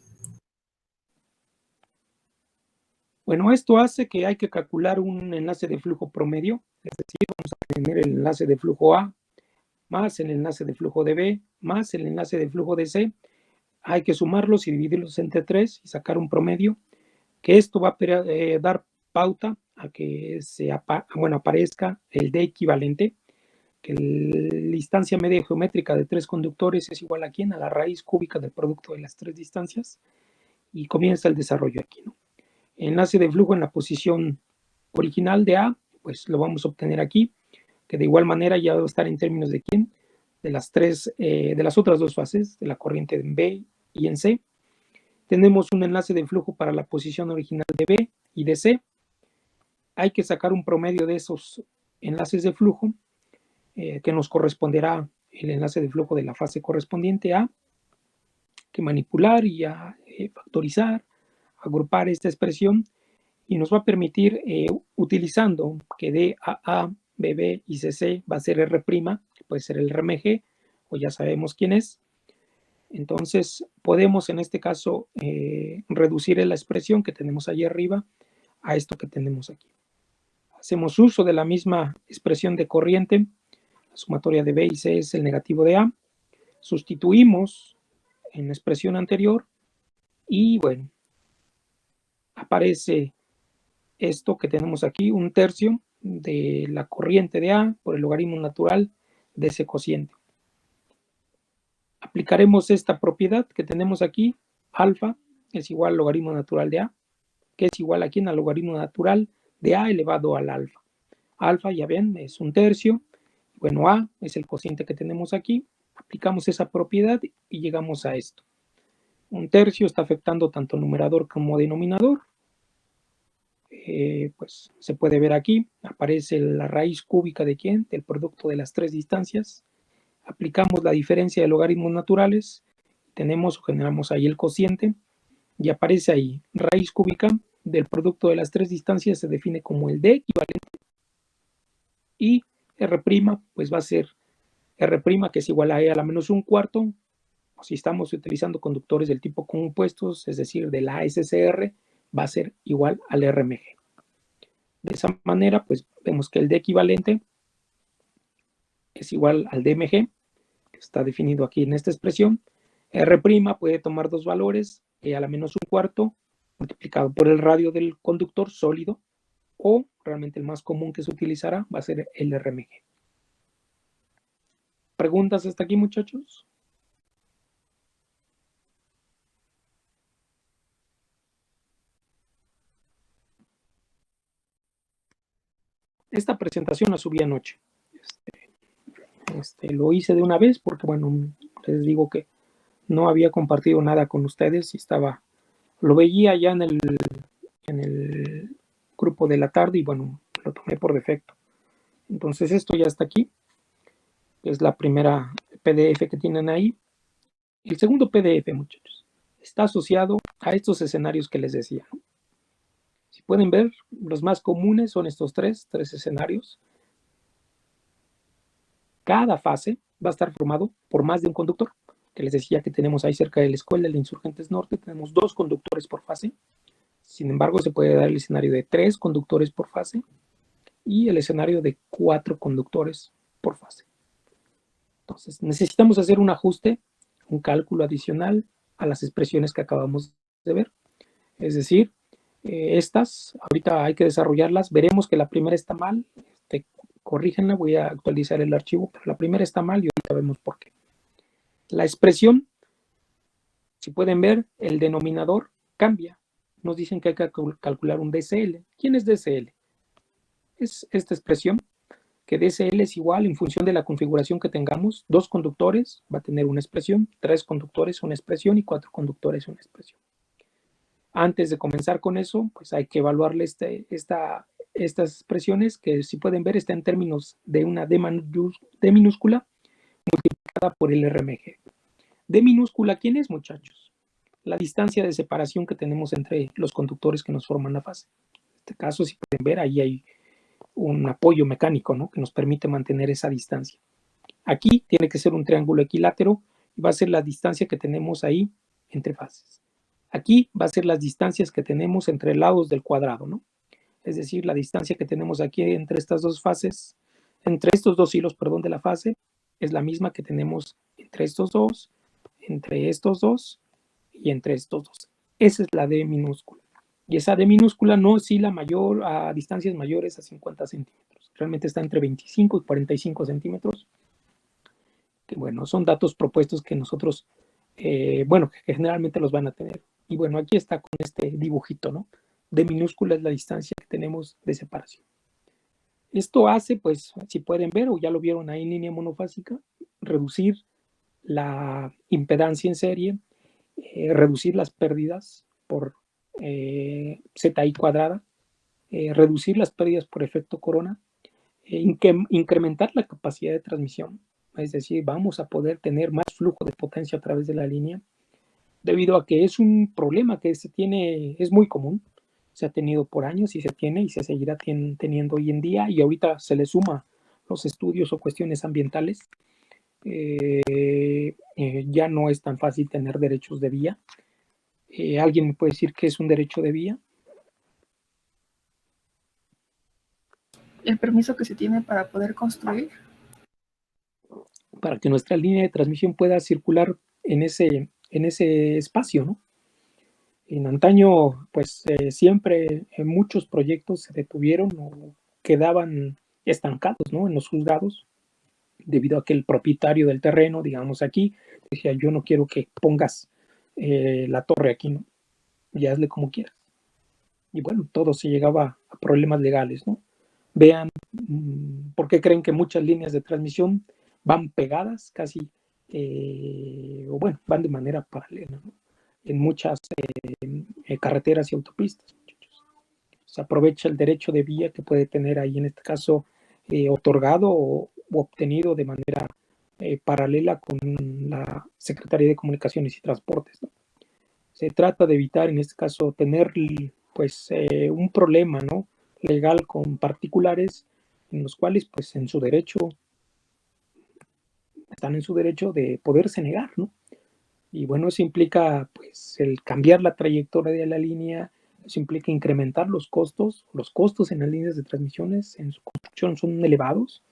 Bueno, esto hace que hay que calcular un enlace de flujo promedio, es decir, vamos a tener el enlace de flujo A más el enlace de flujo de B más el enlace de flujo de C. Hay que sumarlos y dividirlos entre 3 y sacar un promedio, que esto va a dar pauta a que aparezca el D equivalente, que la distancia media geométrica de 3 conductores es igual a ¿quién? A la raíz cúbica del producto de las 3 distancias, y comienza el desarrollo aquí, ¿no? Enlace de flujo en la posición original de A, pues lo vamos a obtener aquí, que de igual manera ya va a estar en términos de ¿quién? De las otras dos fases, de la corriente en B y en C. Tenemos un enlace de flujo para la posición original de B y de C. Hay que sacar un promedio de esos enlaces de flujo, que nos corresponderá el enlace de flujo de la fase correspondiente a, que manipular y a factorizar, agrupar esta expresión, y nos va a permitir, utilizando que DAA, BB y CC va a ser R', que puede ser el RMG, o ya sabemos quién es. Entonces podemos en este caso reducir la expresión que tenemos allí arriba a esto que tenemos aquí. Hacemos uso de la misma expresión de corriente, la sumatoria de B y C es el negativo de A, sustituimos en la expresión anterior y bueno, aparece esto que tenemos aquí, un tercio de la corriente de A por el logaritmo natural de ese cociente. Aplicaremos esta propiedad que tenemos aquí, alfa es igual al logaritmo natural de A, que es igual aquí al logaritmo natural de A elevado al alfa. Alfa, ya ven, es un tercio. Bueno, A es el cociente que tenemos aquí. Aplicamos esa propiedad y llegamos a esto. Un tercio está afectando tanto numerador como denominador. Pues se puede ver aquí, aparece la raíz cúbica de ¿quién? Del producto de las 3 distancias. Aplicamos la diferencia de logaritmos naturales, tenemos o generamos ahí el cociente y aparece ahí raíz cúbica del producto de las 3 distancias, se define como el D equivalente, y R' pues va a ser R', que es igual a E a la menos un cuarto Si estamos utilizando conductores del tipo compuestos, es decir, de la ASCR, va a ser igual al RMG. De esa manera, pues vemos que el D equivalente es igual al DMG, que está definido aquí en esta expresión. R' puede tomar dos valores, E a la menos un cuarto, multiplicado por el radio del conductor sólido, o realmente el más común que se utilizará va a ser el RMG. ¿Preguntas hasta aquí, muchachos? Esta presentación la subí anoche. Lo hice de una vez porque, bueno, les digo que no había compartido nada con ustedes y lo veía ya en el grupo de la tarde y, bueno, lo tomé por defecto. Entonces esto ya está aquí. Es la primera PDF que tienen ahí. El segundo PDF, muchachos, está asociado a estos escenarios que les decía, ¿no? Si pueden ver, los más comunes son estos tres escenarios. Cada fase va a estar formado por más de un conductor, que les decía que tenemos ahí cerca de la escuela de Insurgentes Norte, tenemos 2 conductores por fase. Sin embargo, se puede dar el escenario de 3 conductores por fase y el escenario de 4 conductores por fase. Entonces, necesitamos hacer un ajuste, un cálculo adicional a las expresiones que acabamos de ver. Es decir, estas, ahorita hay que desarrollarlas. Veremos que la primera está mal. Corrígenla, voy a actualizar el archivo, pero la primera está mal y ahorita vemos por qué. La expresión, si pueden ver, el denominador cambia. Nos dicen que hay que calcular un DCL. ¿Quién es DCL? Es esta expresión, que DCL es igual en función de la configuración que tengamos. 2 conductores va a tener una expresión, 3 conductores una expresión y 4 conductores una expresión. Antes de comenzar con eso, pues hay que evaluarle estas expresiones que, si pueden ver, está en términos de una D minúscula multiplicada por el RMG. D minúscula, ¿quién es, muchachos? La distancia de separación que tenemos entre los conductores que nos forman la fase. En este caso, si pueden ver, ahí hay un apoyo mecánico, ¿no?, que nos permite mantener esa distancia. Aquí tiene que ser un triángulo equilátero y va a ser la distancia que tenemos ahí entre fases. Aquí va a ser las distancias que tenemos entre lados del cuadrado, ¿no? Es decir, la distancia que tenemos aquí entre estas dos fases, entre estos dos hilos, perdón, de la fase, es la misma que tenemos entre estos dos y entre estos dos. Esa es la D minúscula. Y esa D minúscula no oscila mayor a distancias mayores a 50 centímetros. Realmente está entre 25 y 45 centímetros. Que, bueno, son datos propuestos que nosotros, que generalmente los van a tener. Y bueno, aquí está con este dibujito, ¿no? D minúscula es la distancia que tenemos de separación. Esto hace, pues, si pueden ver, o ya lo vieron ahí en línea monofásica, reducir la impedancia en serie, reducir las pérdidas por ZI cuadrada, reducir las pérdidas por efecto corona, incrementar la capacidad de transmisión, es decir, vamos a poder tener más flujo de potencia a través de la línea, debido a que es un problema que se tiene, es muy común, se ha tenido por años y se tiene y se seguirá teniendo hoy en día, y ahorita se le suma los estudios o cuestiones ambientales. Ya no es tan fácil tener derechos de vía. ¿Alguien me puede decir qué es un derecho de vía? El permiso que se tiene para poder construir. Para que nuestra línea de transmisión pueda circular en ese espacio, ¿no? En antaño, pues siempre muchos proyectos se detuvieron o quedaban estancados, ¿no?, en los juzgados, debido a que el propietario del terreno, digamos aquí, decía: yo no quiero que pongas la torre aquí, ¿no? Y hazle como quieras. Y bueno, todo se llegaba a problemas legales, ¿no? Vean, ¿por qué creen que muchas líneas de transmisión van pegadas casi, o bueno, van de manera paralela, ¿no?, en muchas carreteras y autopistas, muchachos? Se aprovecha el derecho de vía que puede tener ahí, en este caso, otorgado o obtenido de manera paralela con la Secretaría de Comunicaciones y Transportes, ¿no? Se trata de evitar, en este caso, tener, pues, un problema, ¿no?, legal con particulares, en los cuales, pues, están en su derecho de poderse negar, ¿no? Y bueno, eso implica pues el cambiar la trayectoria de la línea, eso implica incrementar los costos en las líneas de transmisiones en su construcción son elevados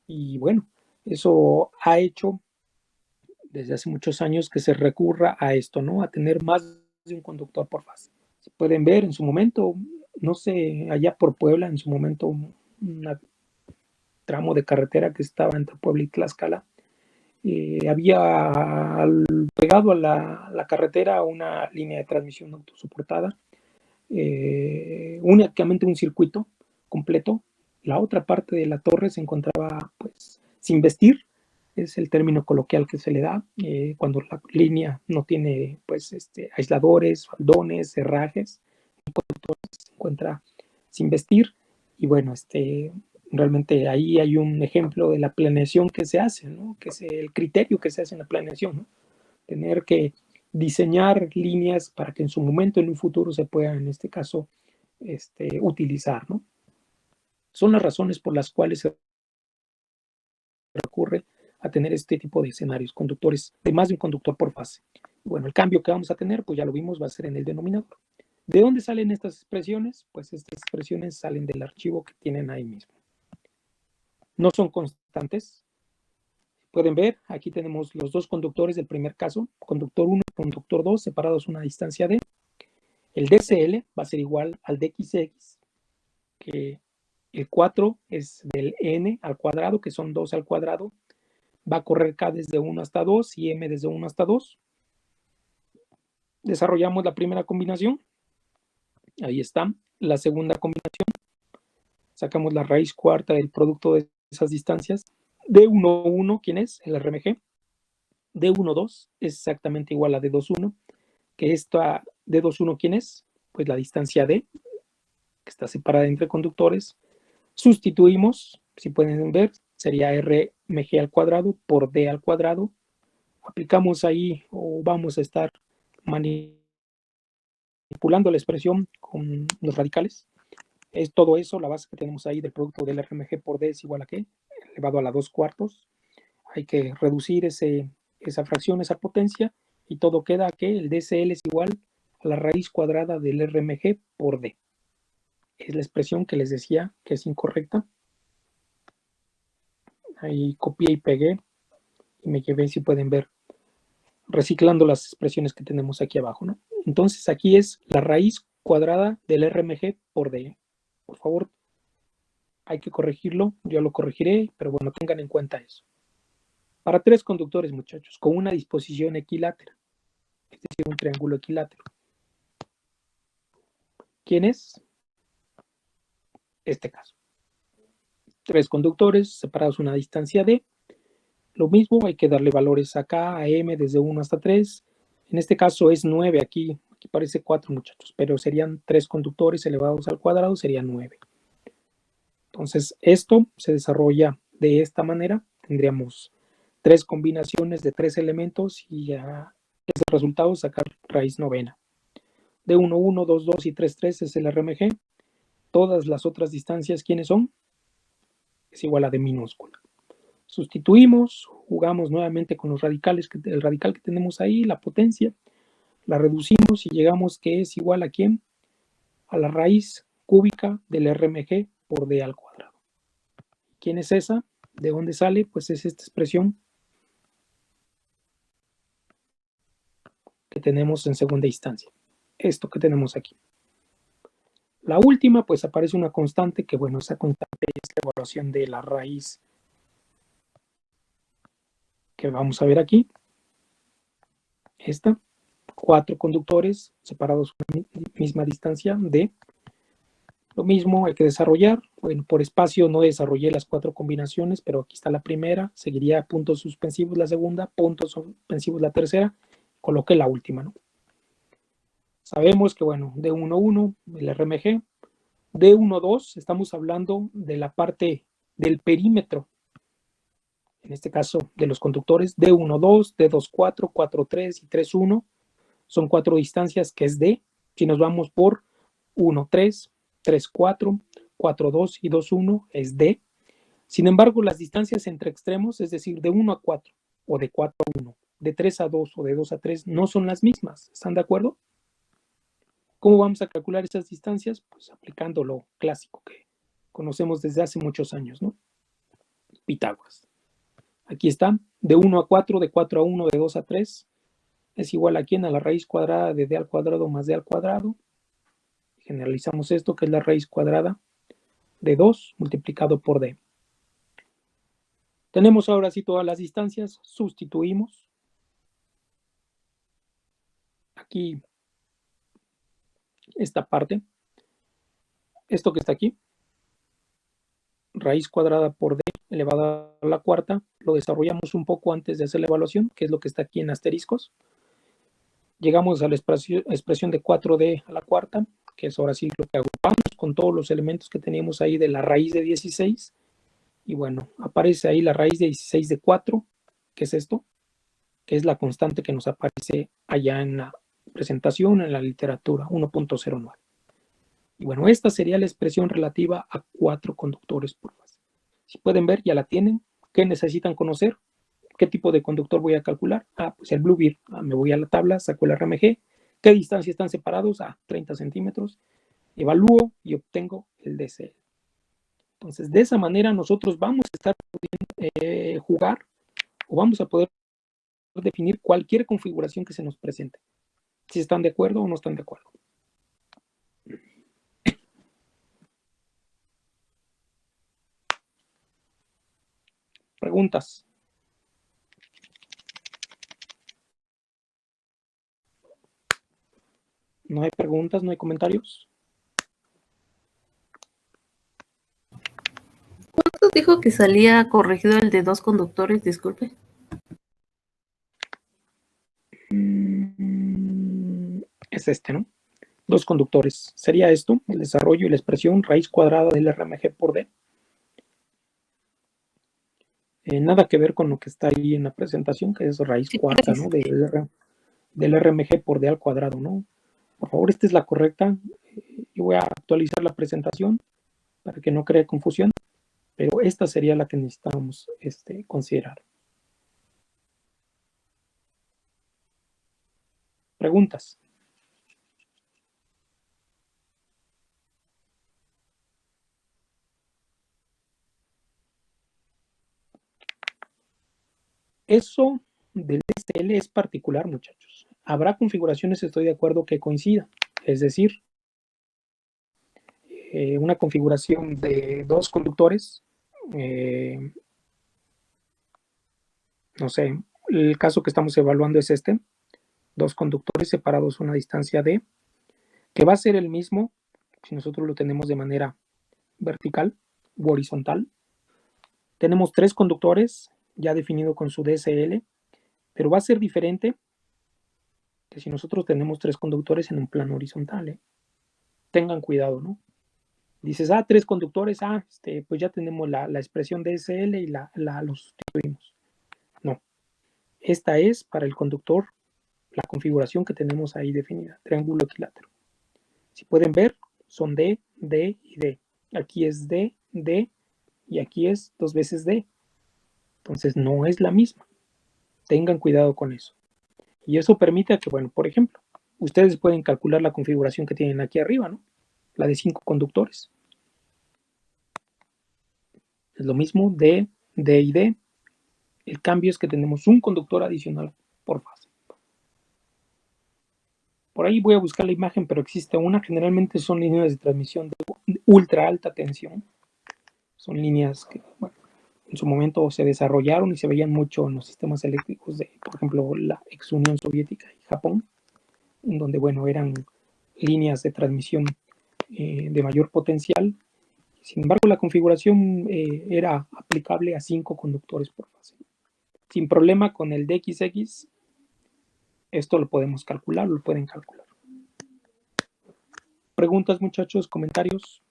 y bueno, eso ha hecho desde hace muchos años que se recurra a esto, ¿no? A tener más de un conductor por fase. Se pueden ver en su momento, no sé, allá por Puebla, en su momento, un tramo de carretera que estaba entre Puebla y Tlaxcala, había pegado a la carretera una línea de transmisión autosoportada, únicamente un circuito completo. La otra parte de la torre se encontraba pues sin vestir, es el término coloquial que se le da cuando la línea no tiene pues aisladores, faldones, herrajes, se encuentra sin vestir y bueno, realmente ahí hay un ejemplo de la planeación que se hace, ¿no? Que es el criterio que se hace en la planeación, ¿no? Tener que diseñar líneas para que en su momento, en un futuro, se pueda, en este caso, utilizar, ¿no? Son las razones por las cuales se recurre a tener este tipo de escenarios, conductores, de más de un conductor por fase. Bueno, el cambio que vamos a tener, pues ya lo vimos, va a ser en el denominador. ¿De dónde salen estas expresiones? Pues estas expresiones salen del archivo que tienen ahí mismo. No son constantes. Pueden ver, aquí tenemos los dos conductores del primer caso, conductor 1 y conductor 2 separados a una distancia d. El DCL va a ser igual al DXX, que el 4 es del n al cuadrado, que son 2 al cuadrado. Va a correr k desde 1 hasta 2 y m desde 1 hasta 2. Desarrollamos la primera combinación. Ahí está. La segunda combinación. Sacamos la raíz cuarta del producto de esas distancias. D11, ¿quién es? El RMG. D12 es exactamente igual a D21, que esta D21, ¿quién es? Pues la distancia D, que está separada entre conductores. Sustituimos, si pueden ver, sería RMG al cuadrado por D al cuadrado. Aplicamos ahí o vamos a estar manipulando la expresión con los radicales. Es todo eso, la base que tenemos ahí del producto del RMG por D es igual a ¿qué? Elevado a la 2/4. Hay que reducir esa fracción, esa potencia, y todo queda que el DCL es igual a la raíz cuadrada del RMG por D. Es la expresión que les decía que es incorrecta. Ahí copié y pegué y me llevé, si pueden ver, reciclando las expresiones que tenemos aquí abajo, ¿no? Entonces aquí es la raíz cuadrada del RMG por D. Por favor, hay que corregirlo, yo lo corregiré, pero bueno, tengan en cuenta eso. Para 3 conductores, muchachos, con una disposición equilátera, es decir, un triángulo equilátero. ¿Quién es? Este caso. 3 conductores separados una distancia D. Lo mismo, hay que darle valores acá, a M desde 1 hasta 3. En este caso es 9 aquí parece 4, muchachos, pero serían 3 conductores elevados al cuadrado, sería 9. Entonces, esto se desarrolla de esta manera. Tendríamos 3 combinaciones de 3 elementos y ya es el resultado sacar raíz novena. De 1, 1, 2, 2 y 3, 3 es el RMG. Todas las otras distancias, ¿quiénes son? Es igual a D minúscula. Sustituimos, jugamos nuevamente con los radicales, el radical que tenemos ahí, la potencia, la reducimos y llegamos que es igual a ¿quién? A la raíz cúbica del RMG por D al cuadrado. ¿Quién es esa? ¿De dónde sale? Pues es esta expresión que tenemos en segunda instancia. Esto que tenemos aquí. La última, pues aparece una constante que, bueno, esa constante es la evaluación de la raíz que vamos a ver aquí. Esta. 4 conductores separados a una misma distancia D. Lo mismo hay que desarrollar. Bueno, por espacio no desarrollé las 4 combinaciones, pero aquí está la primera. Seguiría puntos suspensivos la segunda, puntos suspensivos la tercera. Coloqué la última, ¿no? Sabemos que, bueno, D11, el RMG. D12, estamos hablando de la parte del perímetro. En este caso, de los conductores. D12, D24, 43 y 31. Son 4 distancias que es D. Si nos vamos por 1, 3, 3, 4, 4, 2 y 2, 1 es D. Sin embargo, las distancias entre extremos, es decir, de 1 a 4 o de 4 a 1, de 3 a 2 o de 2 a 3 no son las mismas. ¿Están de acuerdo? ¿Cómo vamos a calcular esas distancias? Pues aplicando lo clásico que conocemos desde hace muchos años, ¿no? Pitágoras. Aquí está, de 1 a 4, de 4 a 1, de 2 a 3, es igual a quién, a la raíz cuadrada de d al cuadrado más d al cuadrado. Generalizamos esto, que es la raíz cuadrada de 2 multiplicado por d. Tenemos ahora sí todas las distancias, sustituimos. Aquí esta parte, esto que está aquí, raíz cuadrada por d elevado a la cuarta, lo desarrollamos un poco antes de hacer la evaluación, que es lo que está aquí en asteriscos. Llegamos a la expresión de 4d a la cuarta, que es ahora sí lo que agrupamos con todos los elementos que teníamos ahí de la raíz de 16. Y bueno, aparece ahí la raíz de 16 de 4, que es esto, que es la constante que nos aparece allá en la presentación, en la literatura, 1.09. Y bueno, esta sería la expresión relativa a 4 conductores por fase. Si pueden ver, ya la tienen. ¿Qué necesitan conocer? ¿Qué tipo de conductor voy a calcular? Pues el Bluebeam. Me voy a la tabla, saco el RMG. ¿Qué distancia están separados? 30 centímetros. Evalúo y obtengo el DCL. Entonces, de esa manera nosotros vamos a estar pudiendo jugar o vamos a poder definir cualquier configuración que se nos presente. Si están de acuerdo o no están de acuerdo. Preguntas. ¿No hay preguntas? ¿No hay comentarios? ¿Cuánto dijo que salía corregido el de 2 conductores? Disculpe. Es este, ¿no? 2 conductores. Sería esto, el desarrollo y la expresión raíz cuadrada del RMG por D. Nada que ver con lo que está ahí en la presentación, que es raíz cuarta, ¿no? Del RMG por D al cuadrado, ¿no? Por favor, esta es la correcta. Yo voy a actualizar la presentación para que no cree confusión, pero esta sería la que necesitamos considerar. ¿Preguntas? Eso del DSL es particular, muchachos. Habrá configuraciones, estoy de acuerdo, que coincidan. Es decir, una configuración de 2 conductores, no sé, el caso que estamos evaluando es este, 2 conductores separados a una distancia d, que va a ser el mismo si nosotros lo tenemos de manera vertical u horizontal. Tenemos 3 conductores ya definido con su DSL, pero va a ser diferente que si nosotros tenemos 3 conductores en un plano horizontal. Tengan cuidado, ¿no? Dices, 3 conductores, pues ya tenemos la expresión DSL y lo sustituimos. No, esta es para el conductor la configuración que tenemos ahí definida, triángulo equilátero. Si pueden ver, son D, D y D. Aquí es D, D y aquí es 2 veces D. Entonces no es la misma. Tengan cuidado con eso. Y eso permite que, bueno, por ejemplo, ustedes pueden calcular la configuración que tienen aquí arriba, ¿no? La de 5 conductores. Es lo mismo, D, D y D. El cambio es que tenemos un conductor adicional por fase. Por ahí voy a buscar la imagen, pero existe una. Generalmente son líneas de transmisión de ultra alta tensión. Son líneas que, bueno, en su momento se desarrollaron y se veían mucho en los sistemas eléctricos de, por ejemplo, la ex Unión Soviética y Japón, en donde, bueno, eran líneas de transmisión de mayor potencial. Sin embargo, la configuración era aplicable a 5 conductores por fase. Sin problema con el DXX, esto lo podemos calcular, lo pueden calcular. ¿Preguntas, muchachos? ¿Comentarios?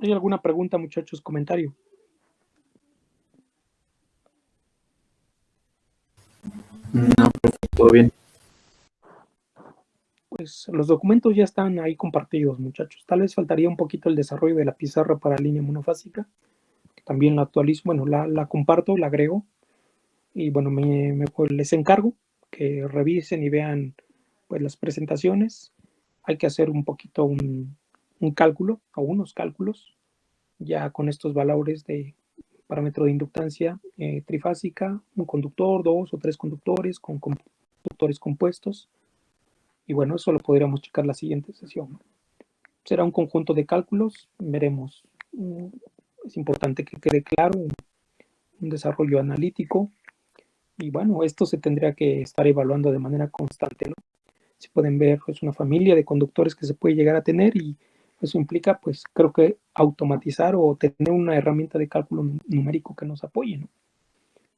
¿Hay alguna pregunta, muchachos? ¿Comentario? todo bien. Pues los documentos ya están ahí compartidos, muchachos. Tal vez faltaría un poquito el desarrollo de la pizarra para línea monofásica, que también la actualizo, bueno, la comparto, la agrego, y bueno, pues, les encargo que revisen y vean pues las presentaciones. Hay que hacer un poquito un cálculo o unos cálculos ya con estos valores de parámetro de inductancia trifásica, un conductor, 2 o 3 conductores con conductores compuestos. Y bueno, eso lo podríamos checar la siguiente sesión. Será un conjunto de cálculos, veremos. Es importante que quede claro un desarrollo analítico. Y bueno, esto se tendría que estar evaluando de manera constante, ¿no? Si pueden ver, es una familia de conductores que se puede llegar a tener y eso implica, pues creo que automatizar o tener una herramienta de cálculo numérico que nos apoye, ¿no?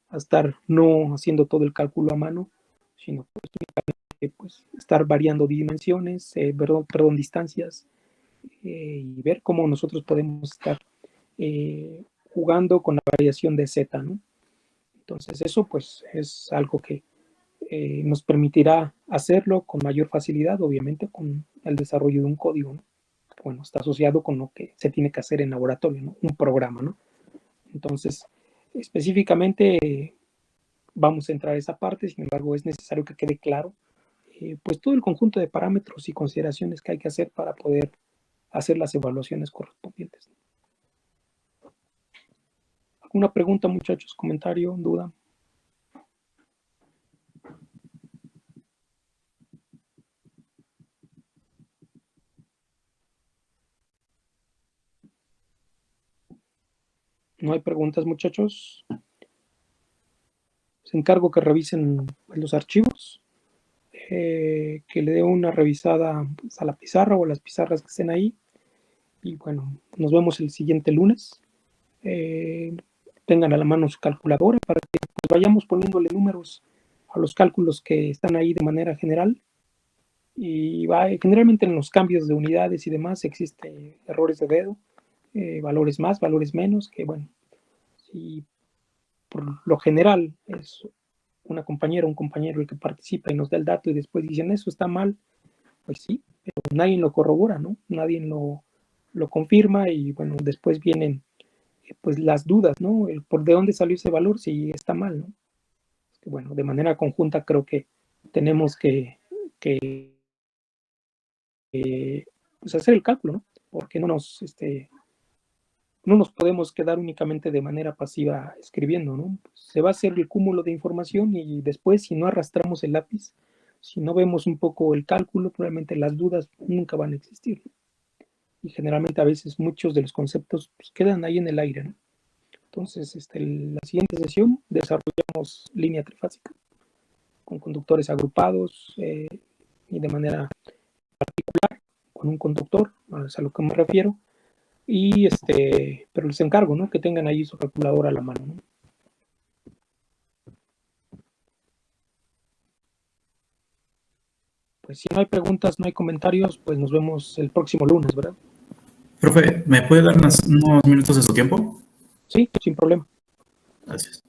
A estar no haciendo todo el cálculo a mano, sino pues estar variando dimensiones, distancias, y ver cómo nosotros podemos estar jugando con la variación de Z, ¿no? Entonces eso pues es algo que nos permitirá hacerlo con mayor facilidad, obviamente con el desarrollo de un código, ¿no? Bueno, está asociado con lo que se tiene que hacer en laboratorio, ¿no? Un programa, ¿no? Entonces, específicamente vamos a entrar a esa parte, sin embargo, es necesario que quede claro pues todo el conjunto de parámetros y consideraciones que hay que hacer para poder hacer las evaluaciones correspondientes. ¿Alguna pregunta, muchachos? ¿Comentario? ¿Duda? ¿No hay preguntas, muchachos? Les encargo que revisen los archivos, que le dé una revisada pues, a la pizarra o a las pizarras que estén ahí. Y bueno, nos vemos el siguiente lunes. Tengan a la mano su calculadora para que pues, vayamos poniéndole números a los cálculos que están ahí de manera general. Y generalmente en los cambios de unidades y demás existen errores de dedo, valores más, valores menos, que bueno, si por lo general es una compañera o un compañero el que participa y nos da el dato y después dicen eso está mal, pues sí, pero nadie lo corrobora, ¿no? Nadie lo confirma y bueno, después vienen pues las dudas, ¿no? Por de dónde salió ese valor si está mal, ¿no? Es que, bueno, de manera conjunta creo que tenemos que pues hacer el cálculo, ¿no? Porque no nos podemos quedar únicamente de manera pasiva escribiendo, ¿no? Se va a hacer el cúmulo de información y después si no arrastramos el lápiz, si no vemos un poco el cálculo, probablemente las dudas nunca van a existir, ¿no? Y generalmente a veces muchos de los conceptos pues, quedan ahí en el aire, ¿no? Entonces, la siguiente sesión desarrollamos línea trifásica con conductores agrupados y de manera particular con un conductor, es a lo que me refiero. Y pero les encargo, ¿no? Que tengan ahí su calculadora a la mano, ¿no? Pues si no hay preguntas, no hay comentarios, pues nos vemos el próximo lunes, ¿verdad? Profe, ¿me puede dar unos minutos de su tiempo? Sí, sin problema. Gracias.